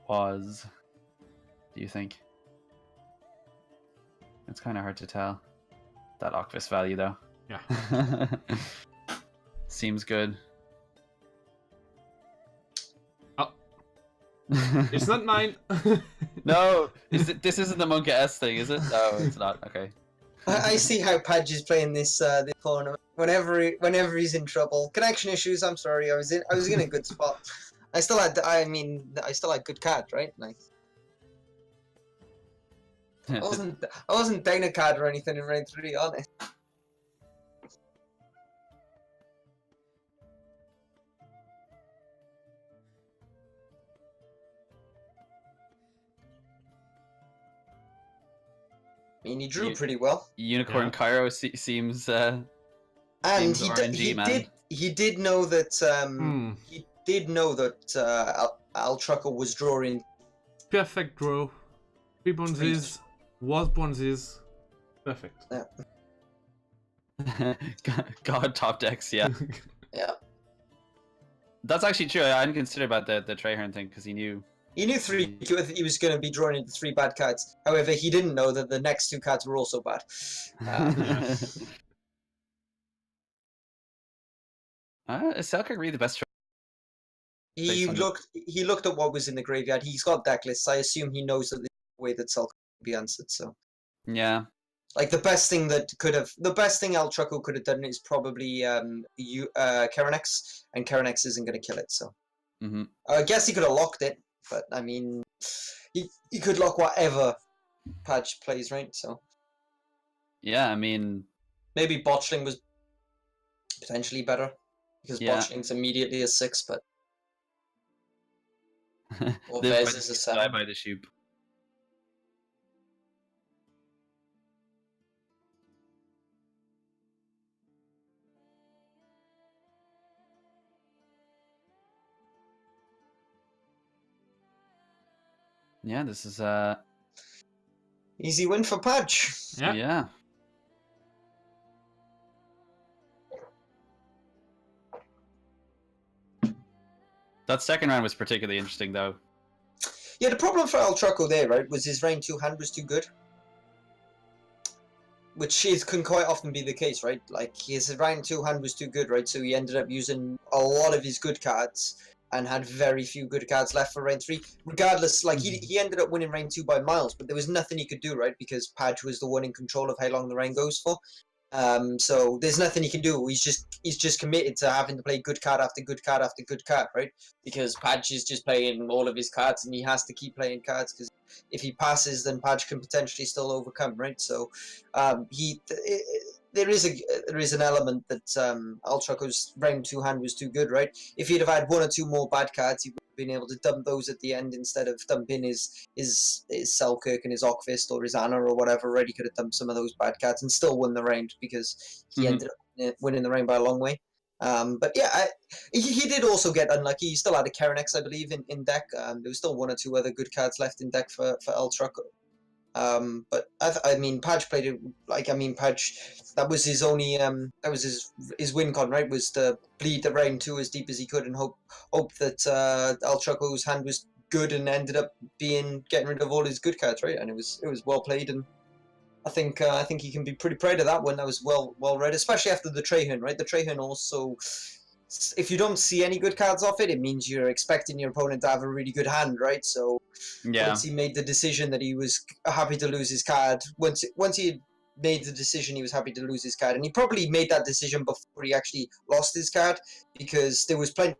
was? Do you think? It's kind of hard to tell. That Okvist value, though. Yeah. Seems good. Oh. It's not mine. No, this isn't the Monka S thing, is it? No, it's not. Okay. I see how Padge is playing this corner. Whenever he's in trouble, connection issues. I'm sorry, I was in a good spot. I still had good cards, right? Like, I wasn't down a card or anything in round 3, honest. I mean, he drew pretty well. Unicorn Cairo seems And seems RNG, man. he did know that Ultraco was drawing. Perfect draw. 3 bronzes, was bronzes. Perfect. Yeah. God top decks, yeah. Yeah. That's actually true. I hadn't considered about the Traherne thing because he knew. He knew he was going to be drawing into 3 bad cards. However, he didn't know that the next 2 cards were also bad. Is Selkirk really the best? He looked at what was in the graveyard. He's got deck lists. I assume he knows that the way that Selkirk be answered. So Yeah. like the best thing El Trucko could have done is probably Karenex, and Karenex isn't going to kill it. So I guess he could have locked it, but I mean, he could lock whatever Padge plays, right? So Yeah, I mean, maybe Botchling was potentially better because Botchling's immediately a 6, but or Vez is a 7. Die by the shoop. Yeah, this is easy win for Padge. Yeah. That second round was particularly interesting, though. Yeah, the problem for El Trucko there, right, was his round 2 hand was too good. Which can quite often be the case, right? Like, his round 2 hand was too good, right? So he ended up using a lot of his good cards and had very few good cards left for round 3. Regardless, like, he ended up winning round 2 by miles, but there was nothing he could do, right? Because Padge was the one in control of how long the round goes for. So there's nothing he can do. He's just committed to having to play good card after good card after good card, right? Because Padge is just playing all of his cards, and he has to keep playing cards because if he passes, then Padge can potentially still overcome, right? So there is an element that El Trucko's round 2 hand was too good, right? If he'd have had 1 or 2 more bad cards, he would have been able to dump those at the end instead of dumping his Selkirk and his Ockfist or his Anna or whatever, right? He could have dumped some of those bad cards and still won the round because he ended up winning the round by a long way. But yeah, he did also get unlucky. He still had a Karenex, I believe, in deck. There was still 1 or 2 other good cards left in deck for El Trucko. But I mean, Padge played it like, I mean, Padge, that was his only that was his win con, right? Was to bleed the round 2 as deep as he could and hope that El Trucko's hand was good and ended up getting rid of all his good cards, right? And it was well played, and I think he can be pretty proud of that one. That was well read, especially after the Trahern, right? The Trahern also, if you don't see any good cards off it, it means you're expecting your opponent to have a really good hand, right? So once he made the decision that he was happy to lose his card, once he had made the decision he was happy to lose his card, and he probably made that decision before he actually lost his card, because there was plenty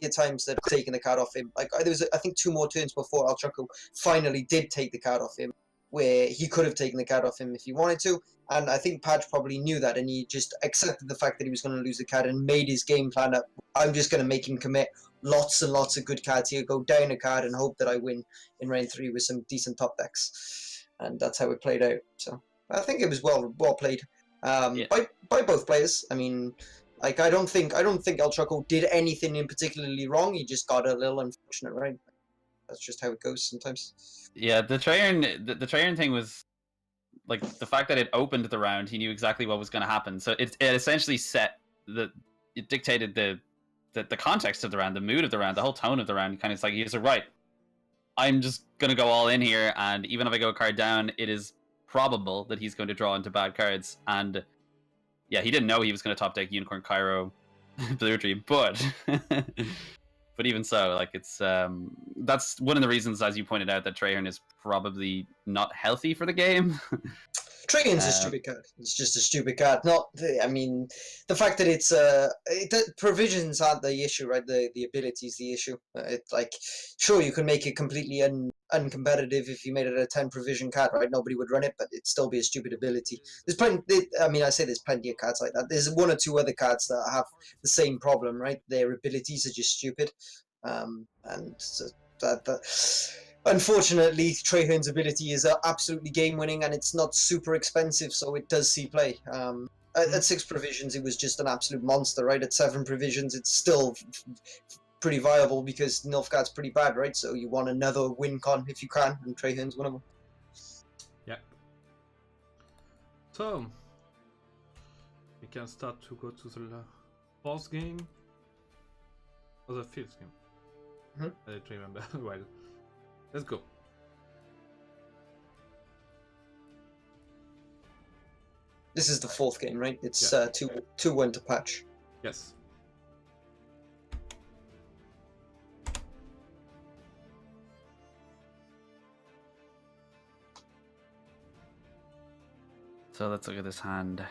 of times that taken the card off him. Like, there was, I think, 2 more turns before El Trucko finally did take the card off him, where he could have taken the card off him if he wanted to. And I think Padge probably knew that, and he just accepted the fact that he was going to lose the card and made his game plan up. I'm just going to make him commit lots and lots of good cards here, go down a card, and hope that I win in round 3 with some decent top decks. And that's how it played out. So I think it was well played by both players. I mean, like, I don't think El Trucko did anything in particularly wrong. He just got a little unfortunate, right? That's just how it goes sometimes. Yeah, the Trahern thing was, like, the fact that it opened the round, he knew exactly what was going to happen. So it essentially it dictated the context of the round, the mood of the round, the whole tone of the round. Kind of, it's like, he's like, right, I'm just going to go all in here, and even if I go a card down, it is probable that he's going to draw into bad cards. And yeah, he didn't know he was going to top deck Unicorn Cairo Blue Dream, but but even so, like, it's that's one of the reasons, as you pointed out, that Trahern is probably not healthy for the game. Trahern's a stupid card. It's just a stupid card. I mean, the fact that provisions aren't the issue, right? The ability is the issue. Like, sure, you can make it completely uncompetitive if you made it a 10 provision card, right? Nobody would run it, but it'd still be a stupid ability. There's plenty. I mean, I say there's plenty of cards like that. There's 1 or 2 other cards that have the same problem, right? Their abilities are just stupid, and so that. Unfortunately, Trahern's ability is absolutely game-winning, and it's not super expensive, so it does see play. At 6 provisions, it was just an absolute monster, right? At 7 provisions, it's still pretty viable because Nilfgaard's pretty bad, right? So you want another win con if you can, and Trahern's one of them. Yeah. So, we can start to go to the 4th game, or the 5th game. I don't remember. Well, let's go. This is the 4th game, right? It's 2-1 to Patch. Yes. So let's look at this hand.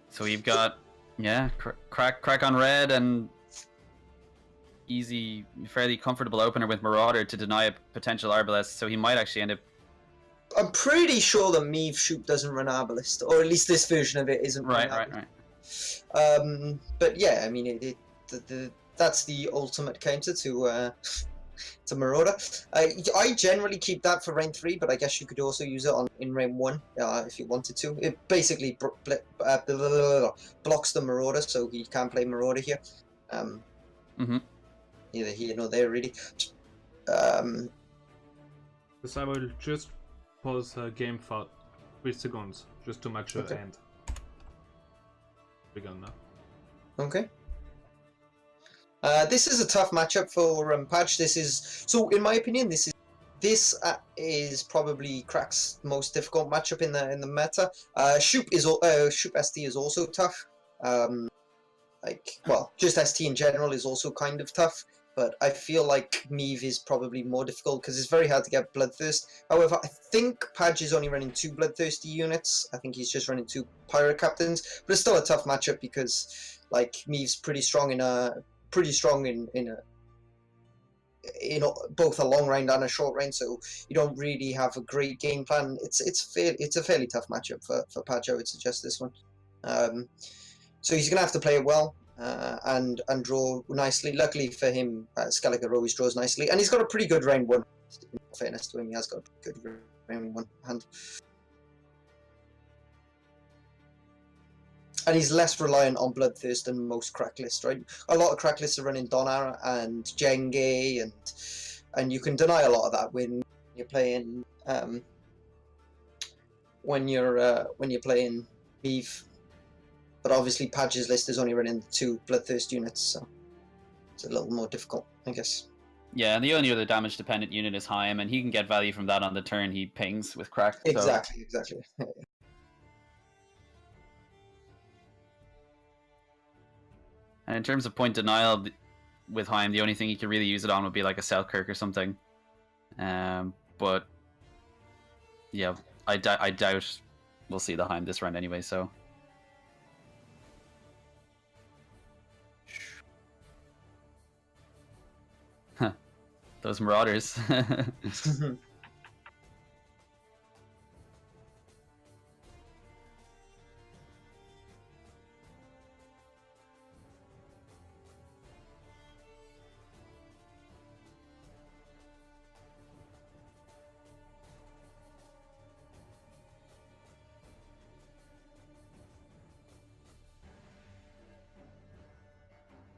So we've got, yeah, crack on red and easy, fairly comfortable opener with Marauder to deny a potential Arbalest. So he might actually end up. I'm pretty sure that Meave Shoop doesn't run Arbalest, or at least this version of it isn't. Right. But yeah, I mean, that's the ultimate counter to Marauder. I generally keep that for round 3, but I guess you could also use it in round 1 if you wanted to. It basically blocks the Marauder, so he can't play Marauder here. Neither here nor there, really. So I will just pause the game for 3 seconds, just to match the end. We're gone now. Okay. This is a tough matchup for Patch. This is, so in my opinion, this is probably Crack's most difficult matchup in the meta. Shoop ST is also tough. Well, just ST in general is also kind of tough, but I feel like Meave is probably more difficult because it's very hard to get Bloodthirst. However, I think Padge is only running 2 Bloodthirsty units. I think he's just running 2 Pirate Captains, but it's still a tough matchup because like Meave's pretty strong in both a long round and a short round, so you don't really have a great game plan. It's a fairly tough matchup for Padge. I would suggest this one. So he's gonna have to play it well and draw nicely. Luckily for him, Skelliger always draws nicely, and he's got a pretty good round 1. In fairness to him, he has got a good round 1 hand. And he's less reliant on Bloodthirst than most crack lists, right? A lot of crack lists are running Donar and Jenge, and you can deny a lot of that when you're playing Meave. But obviously, Padge's list is only running 2 Bloodthirst units, so it's a little more difficult, I guess. Yeah, and the only other damage dependent unit is Haim, and he can get value from that on the turn he pings with crack. Exactly. And in terms of point denial with Haim, the only thing you could really use it on would be like a Selkirk or something. But yeah, I doubt we'll see the Haim this round anyway, so. Those Marauders.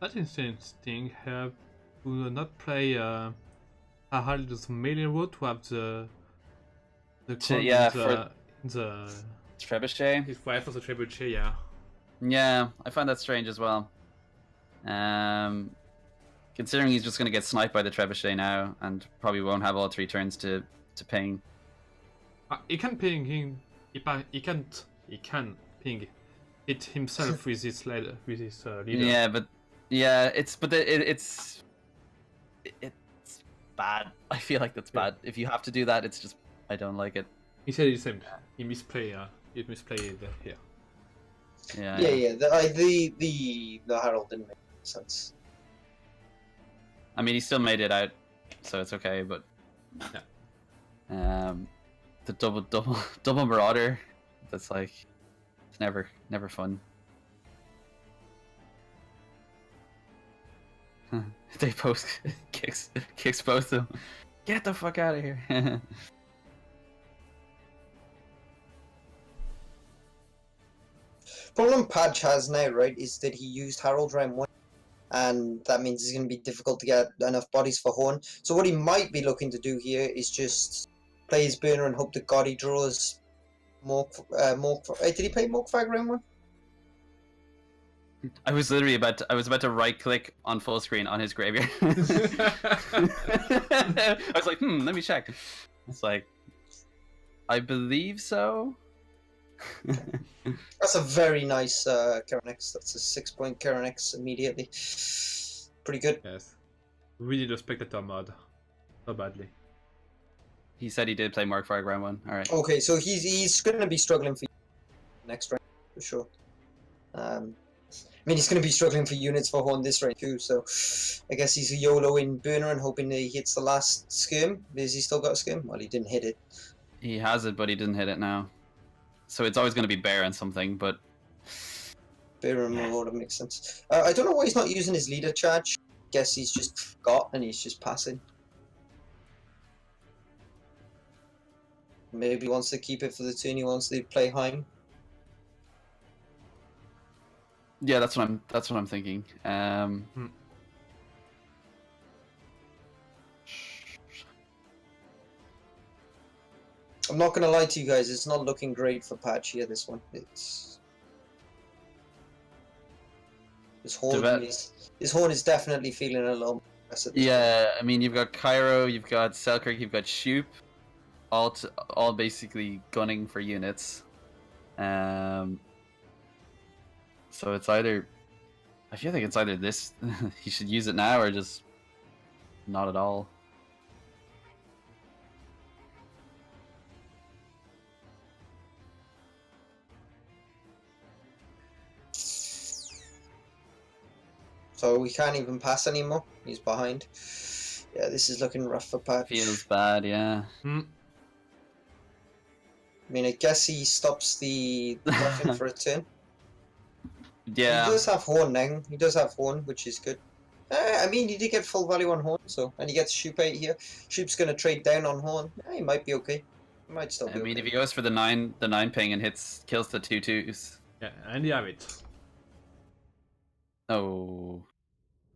That's interesting. Do not play Harald's melee route to have the the Trebuchet. his wife for the trebuchet, yeah. Yeah, I find that strange as well. Considering he's just going to get sniped by the Trebuchet now, and probably won't have all 3 turns to ping. He can ping him. He can ping it himself with his leader. Yeah, but it's bad. I feel like that's bad. If you have to do that, it's just, I don't like it. He said the same. He misplayed here. Yeah. The Herald didn't make sense. I mean, he still made it out, so it's okay. But yeah. The double Marauder, that's like, it's never fun. They both kicks both of them. Get the fuck out of here. Problem Padge has now, right, is that he used Harold round 1, and that means it's going to be difficult to get enough bodies for Horn. So what he might be looking to do here is just play his burner and hope that Gotti draws more. Did he play Morkfag round 1? I was about to right click on full screen on his graveyard. I was like, let me check. It's like, I believe so. That's a very nice Karanex. That's a 6-point Karanex immediately. Pretty good. Yes. We need a spectator mod. So badly. He said he did play Morkfag round 1. Alright. Okay, so he's going to be struggling for next round for sure. I mean, he's going to be struggling for units for Horn this round too, so I guess he's a YOLO in burner and hoping that he hits the last skirm. Has he still got a skirm? Well, he didn't hit it. He has it, but he didn't hit it now. So it's always going to be bear and something, but... Bear and Marauder makes sense. I don't know why he's not using his leader charge. Guess he's just forgot and he's just passing. Maybe he wants to keep it for the turn he wants to play Heim. Yeah, that's what I'm thinking. I'm not gonna lie to you guys, it's not looking great for Patch here, this one. His horn is definitely feeling a little mess at this point. I mean, you've got Cairo, you've got Selkirk, you've got Shoop, all basically gunning for units. So it's either... I feel like it's either this... he should use it now or just not at all. So we can't even pass anymore. He's behind. Yeah, this is looking rough for Patch. Feels bad, yeah. I mean, I guess he stops the nothing for a turn. Yeah. He does have Horn now. He does have Horn, which is good. I mean, he did get full value on Horn, so... And he gets Shoop 8 here. Shoop's going to trade down on Horn. He might be okay. He might still be I mean, okay. if he goes for the 9 ping and kills the 2/2s. Yeah, and you have it. Oh,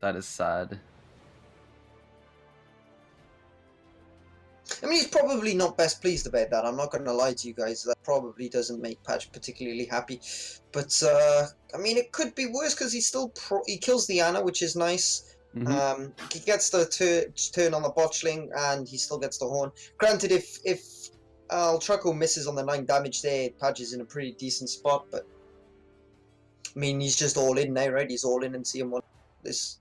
that is sad. I mean, he's probably not best pleased about that. I'm not going to lie to you guys. That probably doesn't make Patch particularly happy. But, I mean, it could be worse because he's still... he kills the Anna, which is nice. Mm-hmm. He gets the turn on the botchling, and he still gets the Horn. Granted, if Trucko misses on the 9 damage there, Patch is in a pretty decent spot, but... I mean, he's just all in now, right? He's all in and seeing what this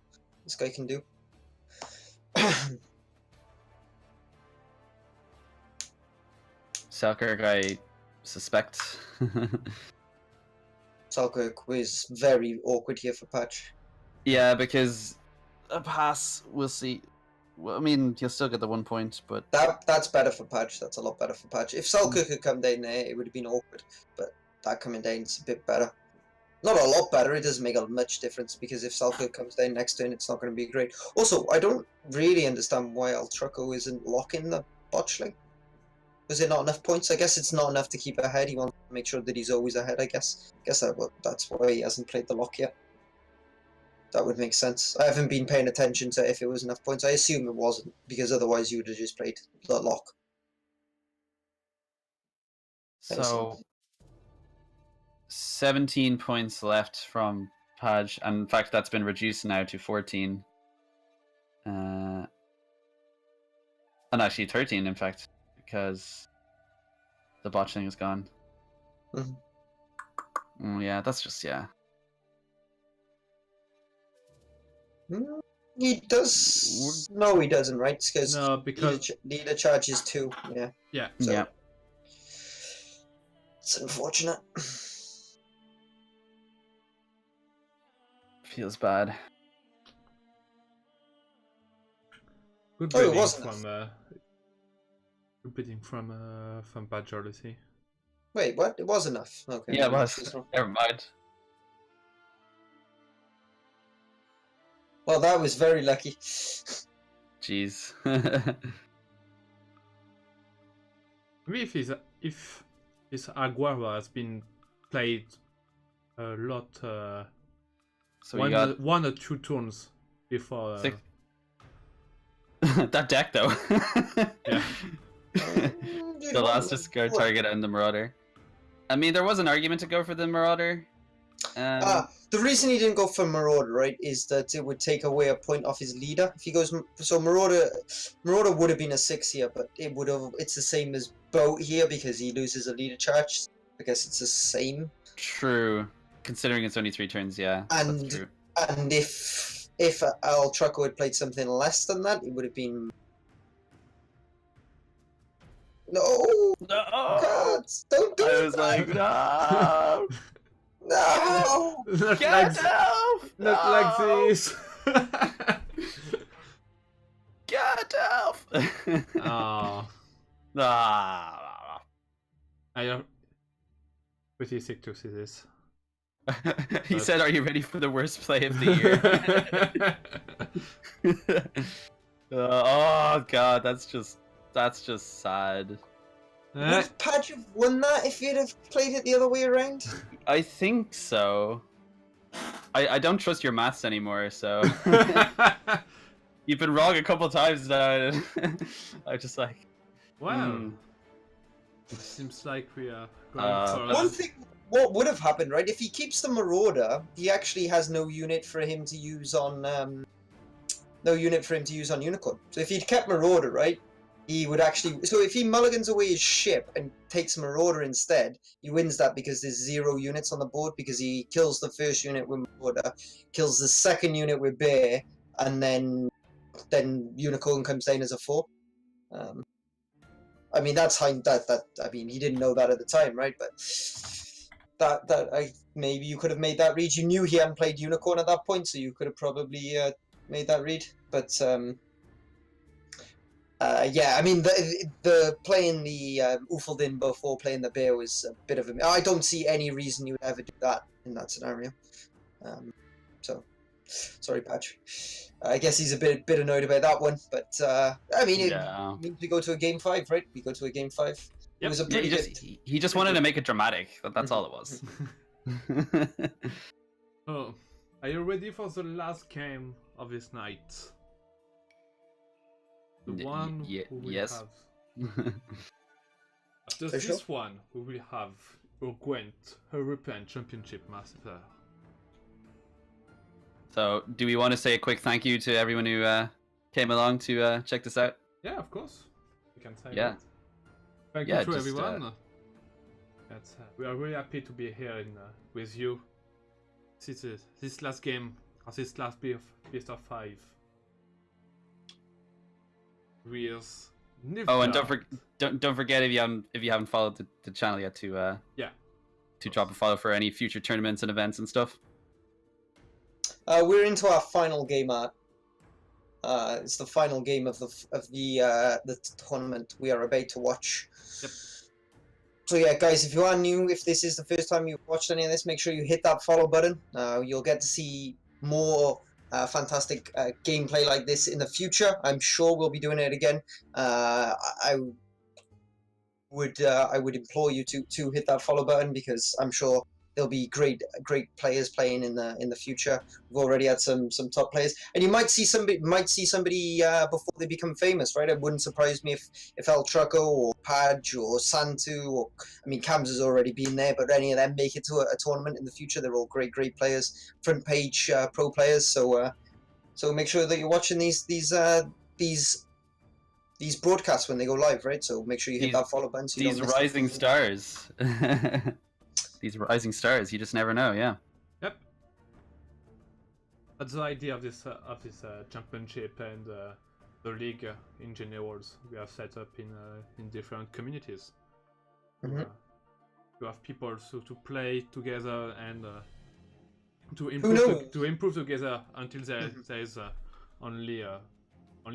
guy can do. Selkirk, I suspect. Selkirk was very awkward here for Patch. Yeah, because a pass, we'll see. Well, I mean, you'll still get the 1 point, but... That's better for Patch. That's a lot better for Patch. If Selkirk had come down there, it would have been awkward. But that coming down is a bit better. Not a lot better, it doesn't make a much difference, because if Selkirk comes down next turn, it's not going to be great. Also, I don't really understand why Trucko isn't locking the botchling. Was it not enough points? I guess it's not enough to keep ahead. He wants to make sure that he's always ahead, I guess. That's why he hasn't played the lock yet. That would make sense. I haven't been paying attention to if it was enough points. I assume it wasn't, because otherwise you would have just played the lock. So, 17 points left from Paj, and in fact that's been reduced now to 14. And actually 13 in fact, because the botching is gone. Yeah, that's just, yeah. He does... No, he doesn't, right? No, because... Leader charge is 2, yeah. Yeah. So, yeah. It's unfortunate. Feels bad. Good Oh, it bidding wasn't from good bidding from Badger, let's see. Wait, what? It was enough. Okay. Yeah, it was. Never mind. Well, that was very lucky. Jeez. Maybe if his Aguara has been played a lot, So one or 2 turns before. That deck though. Yeah. The last discard target and the Marauder. I mean, there was an argument to go for the Marauder. The reason he didn't go for Marauder, right, is that it would take away a point off his leader. If he goes, so Marauder would have been a 6 here, but it's the same as Boat here because he loses a leader charge. I guess it's the same. True, considering it's only 3 turns, yeah. That's true. And if Al Trucko had played something less than that, it would have been. No. No. God. Don't do I it! was like, no! No! Not Get like, out! not like this. Get out! Oh, Ah. I am pretty sick to see this. He But- said, "Are you ready for the worst play of the year?" Oh god, that's just sad. Would Padge have won that if you'd have played it the other way around? I think so. I don't trust your maths anymore, so you've been wrong a couple times now. I'm just like, Well, it seems like we are going for One thing, what would have happened, right? If he keeps the Marauder, he actually has no unit for him to use on Unicorn. So if he'd kept Marauder, right, he would actually. So if he mulligans away his ship and takes Marauder instead, he wins that because there's 0 units on the board because he kills the first unit with Marauder, kills the second unit with Bear, and then Unicorn comes down as a 4. I mean that's I mean he didn't know that at the time, right? But maybe you could have made that read. You knew he hadn't played Unicorn at that point, so you could have probably made that read. But yeah, I mean the playing the Ufaldin before playing the Bear was a bit of a. I don't see any reason you would ever do that in that scenario. So sorry, Patch. I guess he's a bit annoyed about that one, but I mean, yeah. it means we go to a game 5, right? We go to a game 5. It was a pretty he just wanted to make it dramatic. That's all it was. Oh, are you ready for the last game of this night? The one we will yes. have. After For this sure. one, we will have a Gwent European Championship Master. So, do we want to say a quick thank you to everyone who came along to check this out? Yeah, of course. You can say Yeah. that. Thank Yeah, you to just, everyone. We are really happy to be here with you. This last game, or this last best of 5. With Oh, and don't forget if you haven't followed the channel yet to drop a follow for any future tournaments and events and stuff. We're into our final game, Art. It's the final game of the tournament we are about to watch. Yep. So yeah, guys, if you are new, if this is the first time you've watched any of this, make sure you hit that follow button. You'll get to see more fantastic gameplay like this in the future. I'm sure we'll be doing it again. I would implore you to hit that follow button because I'm sure there'll be great players playing in the future. We've already had some top players, and you might see somebody before they become famous, right? It wouldn't surprise me if El Trucco or Padge or Santu or I mean Cams has already been there, but any of them make it to a tournament in the future. They're all great players, front page pro players. So make sure that you're watching these broadcasts when they go live, right? So make sure you hit that follow button. So you These don't miss rising anything. stars. These rising stars, you just never know, yeah. Yep. That's the idea of this championship and the league in general. We have set up in different communities. Mhm. To have people to play together and to knows? improve together until there is only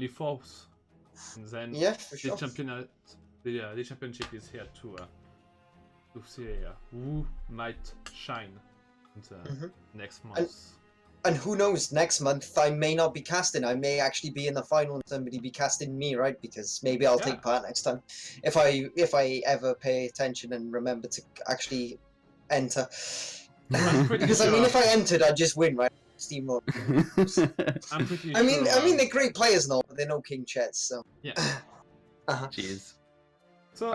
4s, and then Yeah, for sure. the championship is here to see who might shine in the next month. And who knows, next month I may not be casting. I may actually be in the final and somebody be casting me, right? Because maybe I'll take part next time. If I ever pay attention and remember to actually enter. Because I mean if I entered I'd just win, right? Steamroll. I'm pretty I mean sure, they're great players and all, but they're no king chess, so yeah. Jeez. So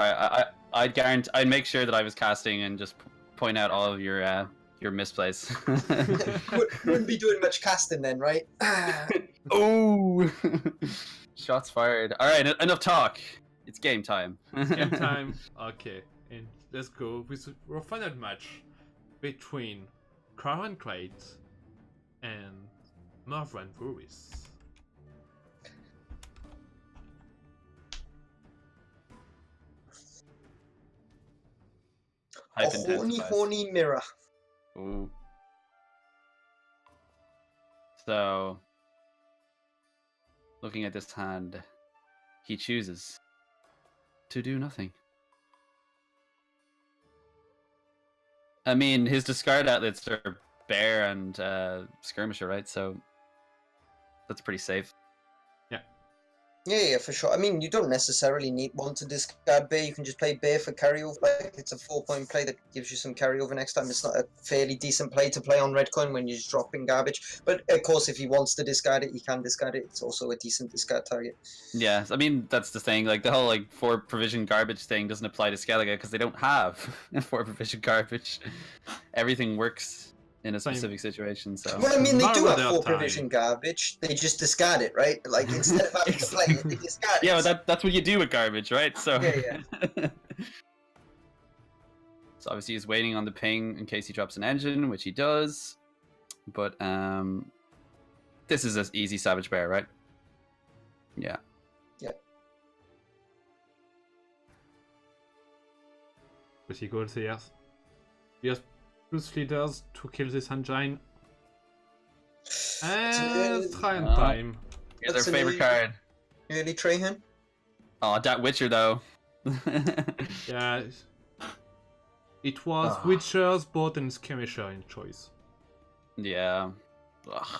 I'd guarantee I'd make sure that I was casting and just point out all of your misplays. wouldn't be doing much casting then, right? Oh, shots fired. All right, enough talk. It's game time. game time. Okay, and let's go with our final match between Karen Crate and Marvin Ruiz. A Hype horny, intensifies. horny mirror. Ooh. So, looking at this hand, he chooses to do nothing. I mean, his discard outlets are Bear and Skirmisher, right? So that's pretty safe. Yeah, for sure. I mean, you don't necessarily want to discard Bear. You can just play Bear for carryover. Like, it's a 4-point play that gives you some carryover next time. It's not a fairly decent play to play on red coin when you're just dropping garbage. But of course, if he wants to discard it, he can discard it. It's also a decent discard target. Yeah, I mean that's the thing. Like the whole 4 provision garbage thing doesn't apply to Skellige because they don't have 4 provision garbage. Everything works in a specific situation. So Well, I mean, they do have Marauder 4 time. provision garbage. They just discard it, right? Like, instead of having to play it, they discard it. yeah, but that's what you do with garbage, right? So Yeah. So obviously he's waiting on the ping in case he drops an engine, which he does. But this is an easy Savage Bear, right? Yeah. But he goes here. He has plus leaders to kill this engine. And try and time. Here's That's our an favorite easy- card. Really, Trahan? Oh, that Witcher though. Yeah. It was Ah. Witcher's, Bot, and Skirmisher in choice. Yeah. Ugh.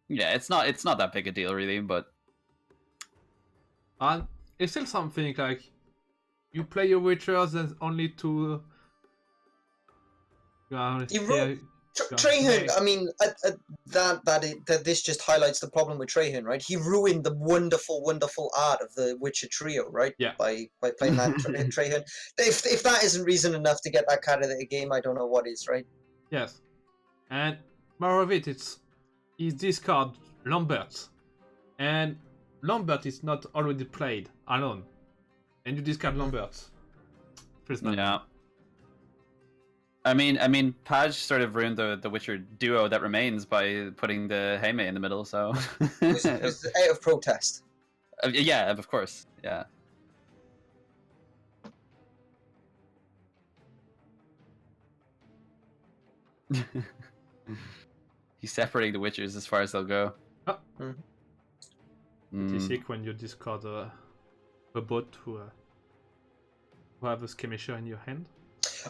Yeah, it's not that big a deal really, but And it's still something like you play your Witchers, there's only two. Trahan, I mean, that this just highlights the problem with Trahan, right? He ruined the wonderful, wonderful art of the Witcher trio, right? Yeah. By playing that Trahan. If that isn't reason enough to get that card out of the game, I don't know what is, right? Yes. And more of it, is discard Lambert. And Lambert is not already played alone. And you discard Lambert. Feels bad. yeah. I mean, Paj sort of ruined the Witcher duo that remains by putting the Heime in the middle. So It was out of protest. yeah, of course, yeah. He's separating the Witchers as far as they'll go. Oh. Mm. It's sick when you discard a bot who have a skirmisher in your hand.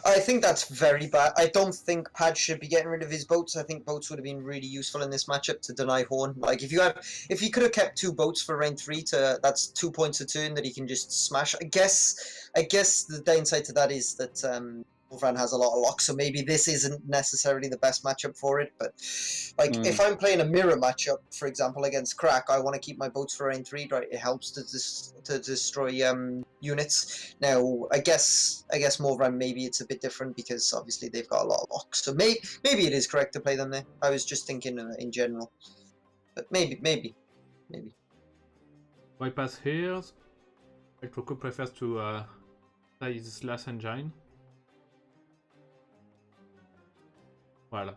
I think that's very bad. I don't think Pad should be getting rid of his boats. I think boats would have been really useful in this matchup to deny Horn. Like if he could have kept 2 boats for round 3, that's 2 points a turn that he can just smash. I guess the downside to that is that Wolfran has a lot of locks, so maybe this isn't necessarily the best matchup for it. But like if I'm playing a mirror matchup, for example, against Crack, I want to keep my boats for round 3. Right, it helps to destroy units. Now, I guess Morvan, maybe it's a bit different because obviously they've got a lot of locks. So maybe it is correct to play them there. I was just thinking in general, but maybe. Bypass here. Electroco prefers to play his last engine. Well,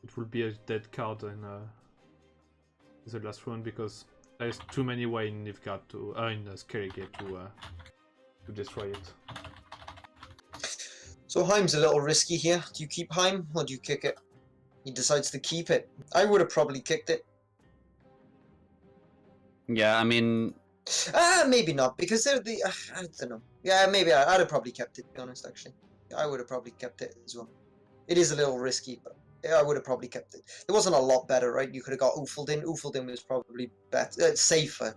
it will be a dead card in the last one because there's too many ways in Nivgard to in Skellige to destroy it. So Heim's a little risky here. Do you keep Heim or do you kick it? He decides to keep it. I would have probably kicked it. Yeah, I mean, Maybe not because they're the. I don't know. Yeah, maybe I'd have probably kept it. To be honest, actually, I would have probably kept it as well. It is a little risky, but I would have probably kept it. It wasn't a lot better, right? You could have got Ufeldin. Ufeldin was probably better, safer,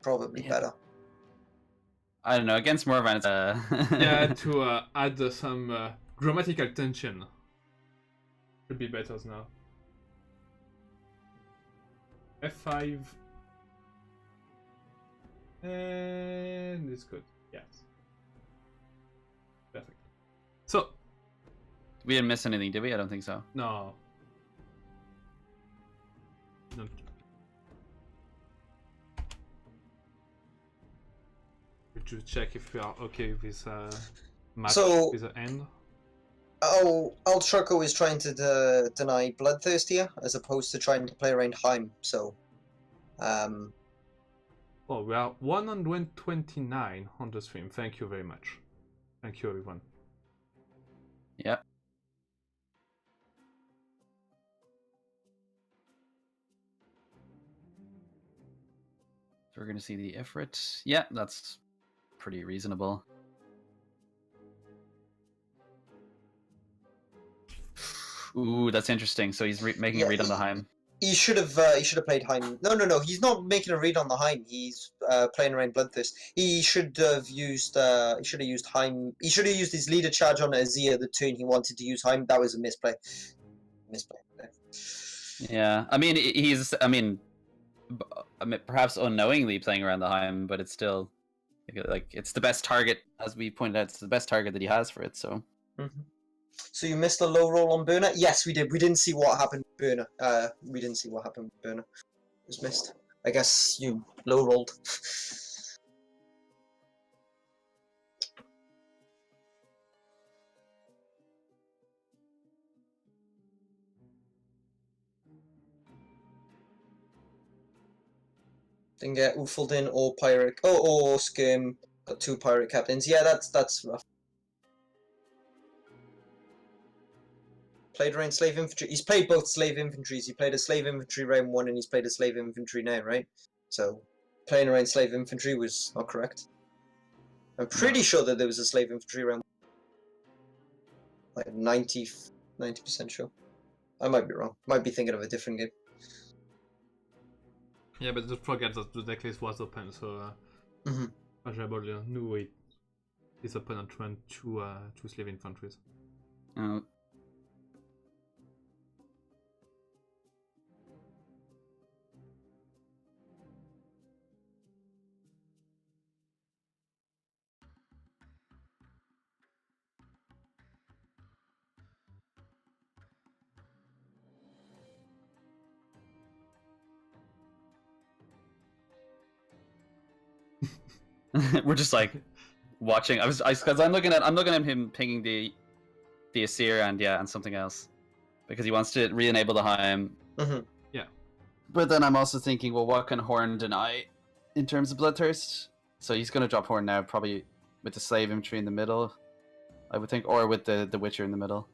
probably better. I don't know. Against Morvan, it's Yeah, to add some grammatical tension. Should be better now. F5. And it's good. Yes. Perfect. So, we didn't miss anything, did we? I don't think so. no. Don't. We should check if we are okay with this match So- with the end. Ultraco is trying to deny Bloodthirst here, as opposed to trying to play around Heim. So, Oh, we are 129 on the stream. Thank you very much. Thank you, everyone. Yep. So we're going to see the Ifrit. Yeah, that's pretty reasonable. Ooh, that's interesting. So he's making a read on the Heim. he should have played Heim. No. He's not making a read on the Heim. He's playing around Bloodthirst. He should have used Heim. He should have used his leader charge on Azir the turn he wanted to use Heim. That was a misplay. Yeah, I mean, perhaps unknowingly playing around the Heim, but it's still like it's the best target, as we pointed out. It's the best target that he has for it. So. Mm-hmm. So you missed a low roll on Burner? Yes, we did. We didn't see what happened with Burner. We didn't see what happened with Burner. It was missed. I guess you low rolled. Didn't get Ufaldin or Pirate. Or Skirm. Got 2 Pirate Captains. Yeah, that's rough. Played around Slave Infantry. He's played both Slave Infantries. He played a Slave Infantry round 1 and he's played a Slave Infantry now, right? So, playing around Slave Infantry was not correct. I'm pretty sure that there was a Slave Infantry round. Like 90% sure. I might be wrong. Might be thinking of a different game. Yeah, but don't forget that the decklist was open, so Pajabol knew his opponent ran 2 Slave Infantries. We're just like watching. Because I'm looking at him pinging the Asir and something else because he wants to re-enable the Heim. Yeah. But then I'm also thinking, well, what can Horn deny in terms of Bloodthirst? So he's going to drop Horn now, probably with the Slave Infantry in the middle, I would think, or with the Witcher in the middle.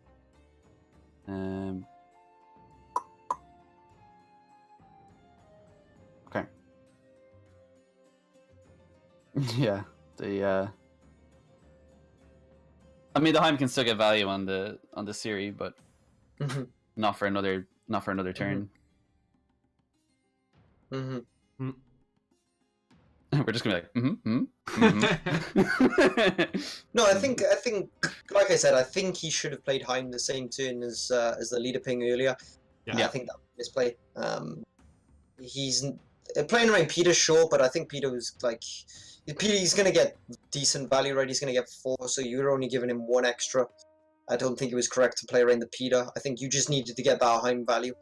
Okay. Yeah, I mean, the Heim can still get value on the Siri, but not for another turn. We're just gonna be like, No, I think, like I said, I think he should have played Heim the same turn as the leader ping earlier. Yeah. I think that was misplay. He's playing around Peter, sure, but I think Peter was like, he's gonna get decent value, right? He's gonna get 4, so you're only giving him 1 extra. I don't think it was correct to play around the Peter. I think you just needed to get that Heim value.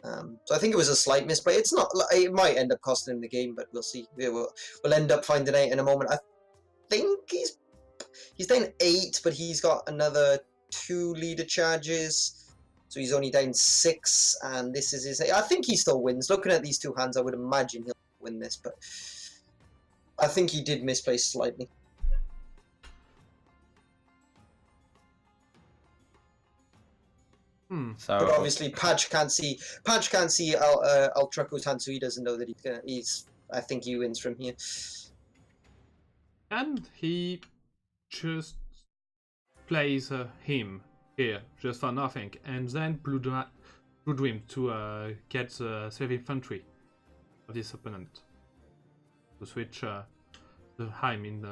So I think it was a slight misplay. It's not. It might end up costing him the game, but we'll see. We'll end up finding out in a moment. I think he's down 8, but he's got another 2 leader charges, so he's only down 6. And this is his. I think he still wins. Looking at these 2 hands, I would imagine he'll win this, but I think he did misplay slightly. So, but obviously, Patch can't see Ultraco's hand, so he doesn't know that he's. I think he wins from here. And he just plays him here just for nothing, and then Blue Dream to get the Slave Infantry of this opponent to switch the Heim in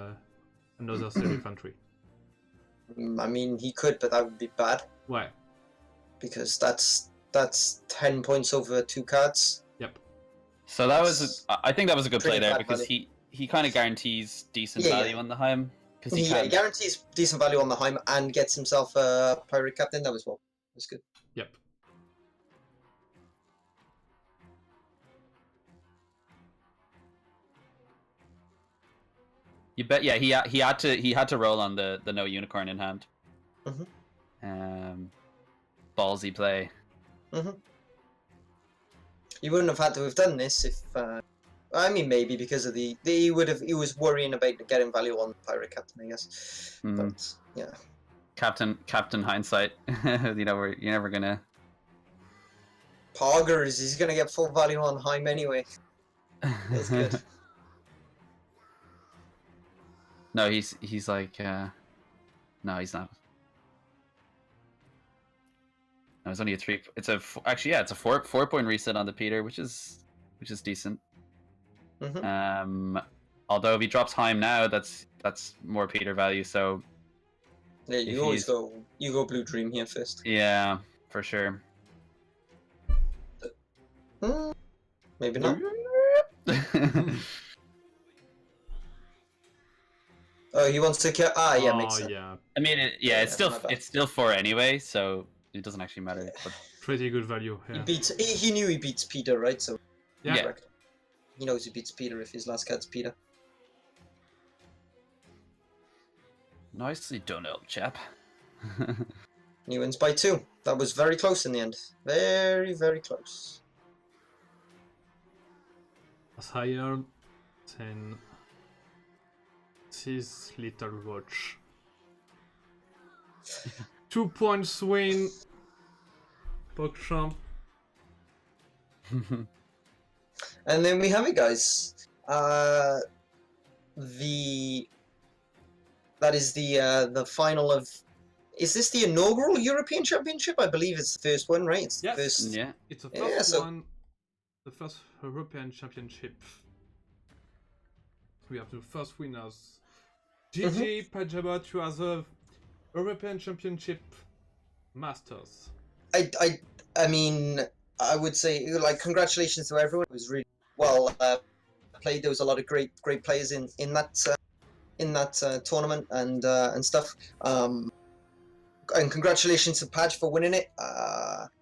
another Slave Infantry. I mean, he could, but that would be bad. Why? Because that's 10 points over 2 cards. Yep. So that was I think that was a good play there because value. he kind of guarantees decent value on the Heim. He guarantees decent value on the Heim and gets himself a Pirate Captain. That was well. That's good. Yep. You bet. Yeah, he had to roll on the no unicorn in hand. ballsy play. He wouldn't have had to have done this if. I mean, maybe because of he was worrying about getting value on Pirate Captain, I guess. But yeah. Captain hindsight. You know, you're never gonna. Poggers, he's gonna get full value on Heim anyway. That's good. No, he's like. No, he's not. No, it's only a 3. It's actually it's a 4-point reset on the Peter, which is decent. Although if he drops Heim now, that's more Peter value. So yeah, you always go Blue Dream here first. Yeah, for sure. Maybe not. Oh, he wants to kill. Yeah, makes sense. Yeah. I mean, it's still 4 anyway, so it doesn't actually matter. But... Pretty good value. Yeah. He knew he beats Peter, right? So yeah. He knows he beats Peter if his last card's Peter. Nicely done, old chap. He wins by 2. That was very close in the end. Very, very close. As higher than this little watch. 2 points win. PogChamp. And then we have it, guys. That is the final of. Is this the inaugural European Championship? I believe it's the first one, right? It's yes. the first. Yeah. It's the first one. The first European Championship. We have the first winners. GG Pajabot, you are the European Championship Masters. I mean, I would say like congratulations to everyone. It was really well played. There was a lot of great players in that tournament and stuff. And congratulations to Padge for winning it.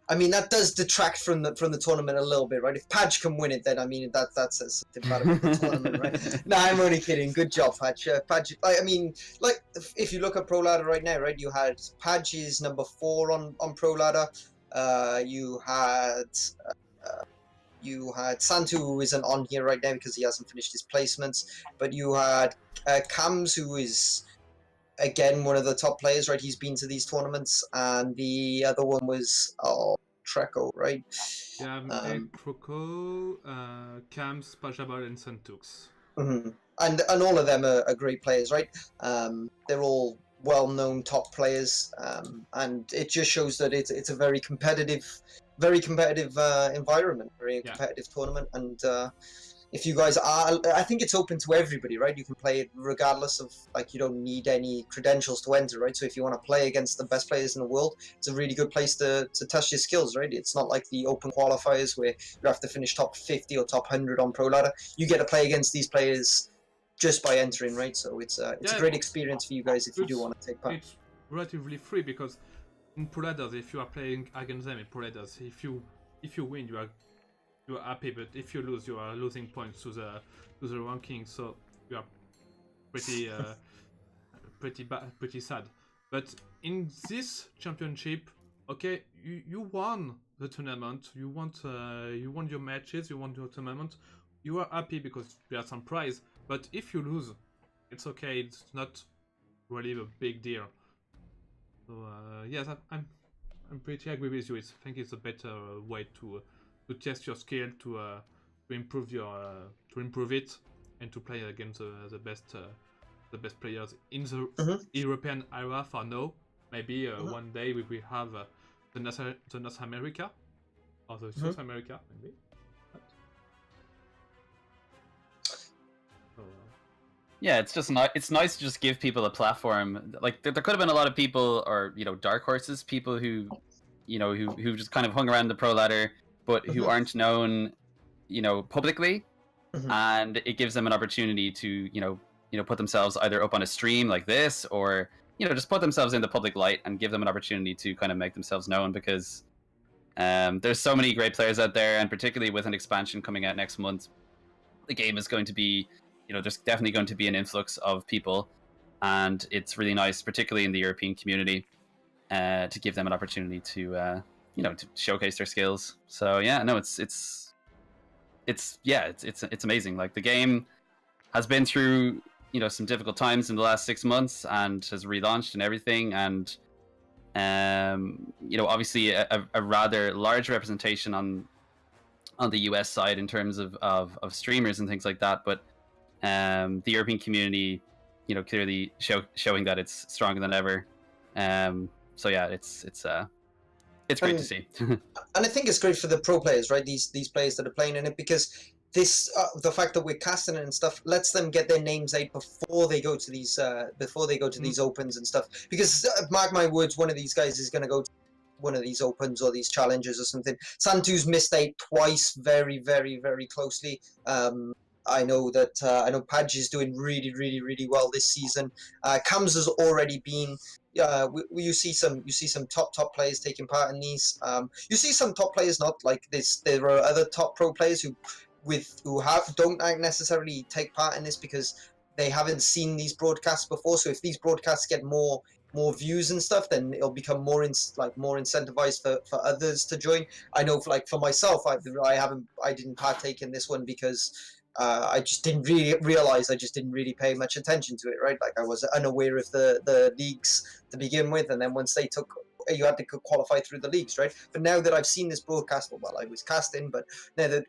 I mean, that does detract from the tournament a little bit, right? If Padge can win it, then I mean that says something bad about the tournament, right? No, I'm only kidding. Good job, Padge. Padge. I mean, like if you look at Pro Ladder right now, right? You had Padge is number 4 on Pro Ladder. You had Santu, who isn't on here right now because he hasn't finished his placements, but you had Cams, who is again one of the top players, right? He's been to these tournaments, and the other one was Treco, right? Yeah, Treco, Cams, Pajabal, and Santux. And all of them are great players, right? They're all well-known top players, and it just shows that it's a very competitive environment, very competitive tournament. And if you guys are, I think it's open to everybody, right? You can play it regardless of, like, you don't need any credentials to enter, right? So if you want to play against the best players in the world, it's a really good place to test your skills, right? It's not like the open qualifiers where you have to finish top 50 or top 100 on Pro Ladder. You get to play against these players just by entering, right? So it's a great experience for you guys if you do want to take part. It's relatively free because in Pro Ladders, if you are playing against them in Pro Ladders, if you win, you are happy, but if you lose, you are losing points to the ranking, so you are pretty pretty sad. But in this championship, okay, you won the tournament, you won your matches, you won your tournament, you are happy because you had some prize. But if you lose, it's okay. It's not really a big deal. So yes, I'm pretty agree with you. I think it's a better way to test your skill, to improve it, and to play against the best players in the European era for now. Maybe one day we will have the North America or the South America, maybe. Yeah, it's just it's nice to just give people a platform. Like there could have been a lot of people, or dark horses, people who who just kind of hung around the pro ladder, but who aren't known, publicly, and it gives them an opportunity to put themselves either up on a stream like this, or just put themselves in the public light and give them an opportunity to kind of make themselves known, because there's so many great players out there, and particularly with an expansion coming out next month, the game is going to be, there's definitely going to be an influx of people, and it's really nice, particularly in the European community, to give them an opportunity to to showcase their skills. So yeah, no, it's amazing. Like, the game has been through some difficult times in the last 6 months and has relaunched and everything, and obviously a rather large representation on the US side in terms of streamers and things like that, but the European community clearly showing that it's stronger than ever. So yeah, it's great to see. And I think it's great for the pro players, right? These players that are playing in it, because this the fact that we're casting it and stuff lets them get their names out before they go to these these opens and stuff. Because mark my words, one of these guys is going to go to one of these opens or these challenges or something. Santu's missed out twice, very, very, very closely. I know that Padge is doing really, really, really well this season. Cams has already been. You see some top players taking part in these. You see some top players not like this. There are other top pro players who don't necessarily take part in this because they haven't seen these broadcasts before. So if these broadcasts get more views and stuff, then it'll become more incentivized for others to join. I know for myself, I didn't partake in this one because I just didn't really realize. I just didn't really pay much attention to it, right? Like, I was unaware of the leagues to begin with, and then once they took, you had to qualify through the leagues, right? But now that I've seen this broadcast, well, I was casting, but now that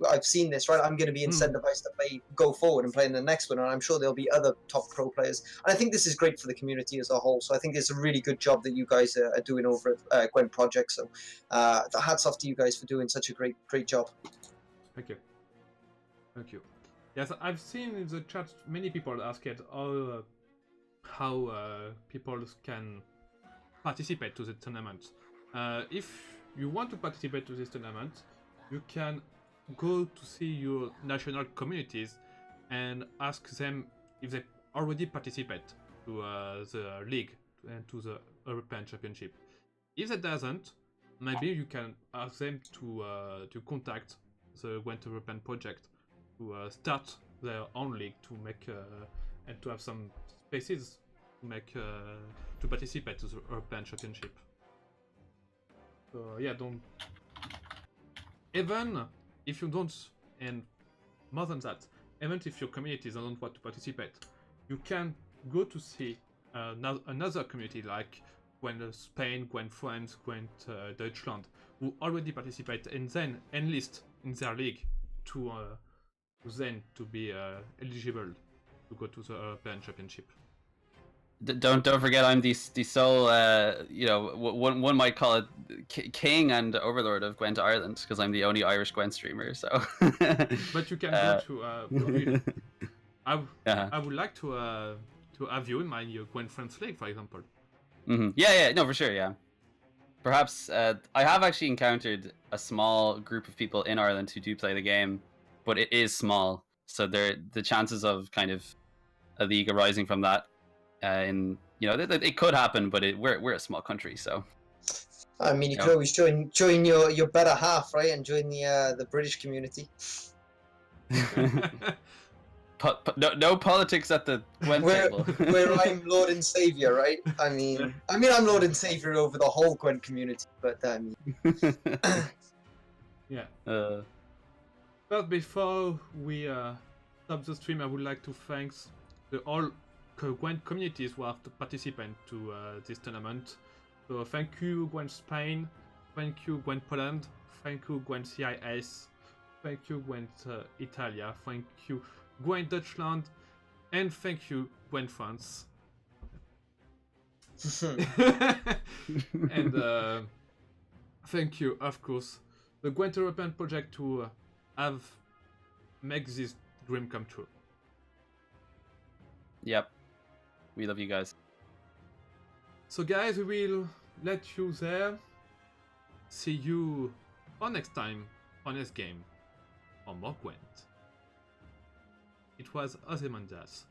I've seen this, right, I'm going to be incentivized to go forward and play in the next one, and I'm sure there'll be other top pro players. And I think this is great for the community as a whole. So I think it's a really good job that you guys are doing over at Gwent Project. So hats off to you guys for doing such a great job. Thank you. Thank you. Yes, I've seen in the chat many people ask it how people can participate to the tournament. If you want to participate to this tournament, you can go to see your national communities and ask them if they already participate to the league and to the European Championship. If that doesn't, maybe you can ask them to contact the Gwent European Project to start their own league to make and to have some spaces to make to participate to the European Championship. So yeah, don't, even if you don't, and more than that, even if your communities don't want to participate, you can go to see another community like Gwent Spain, Gwent France, Gwent Deutschland, who already participate and then enlist in their league to be eligible to go to the European Championship. Don't forget, I'm the sole one might call it king and overlord of Gwent Ireland, because I'm the only Irish Gwent streamer. So but you can go to I would like to have you in my Gwent France league, for example. Yeah, no, for sure, yeah. Perhaps I have actually encountered a small group of people in Ireland who do play the game, but it is small, so the chances of kind of a league arising from that, it could happen, but we're a small country, so. I mean, you could always join your better half, right, and join the British community. No politics at the Gwent table. Where I'm Lord and Savior, right? I mean, I'm Lord and Savior over the whole Gwent community, but yeah. But before we stop the stream, I would like to thank all Gwent communities who have participate to this tournament. So thank you, Gwent Spain, thank you, Gwent Poland, thank you, Gwent CIS, thank you, Gwent Italia, thank you, Gwent Deutschland, and thank you, Gwent France. And thank you, of course, the Gwent European Project to make this dream come true. Yep. We love you guys. So guys, we will let you there. See you for next time on this game or more Gwent. It was Ozymandias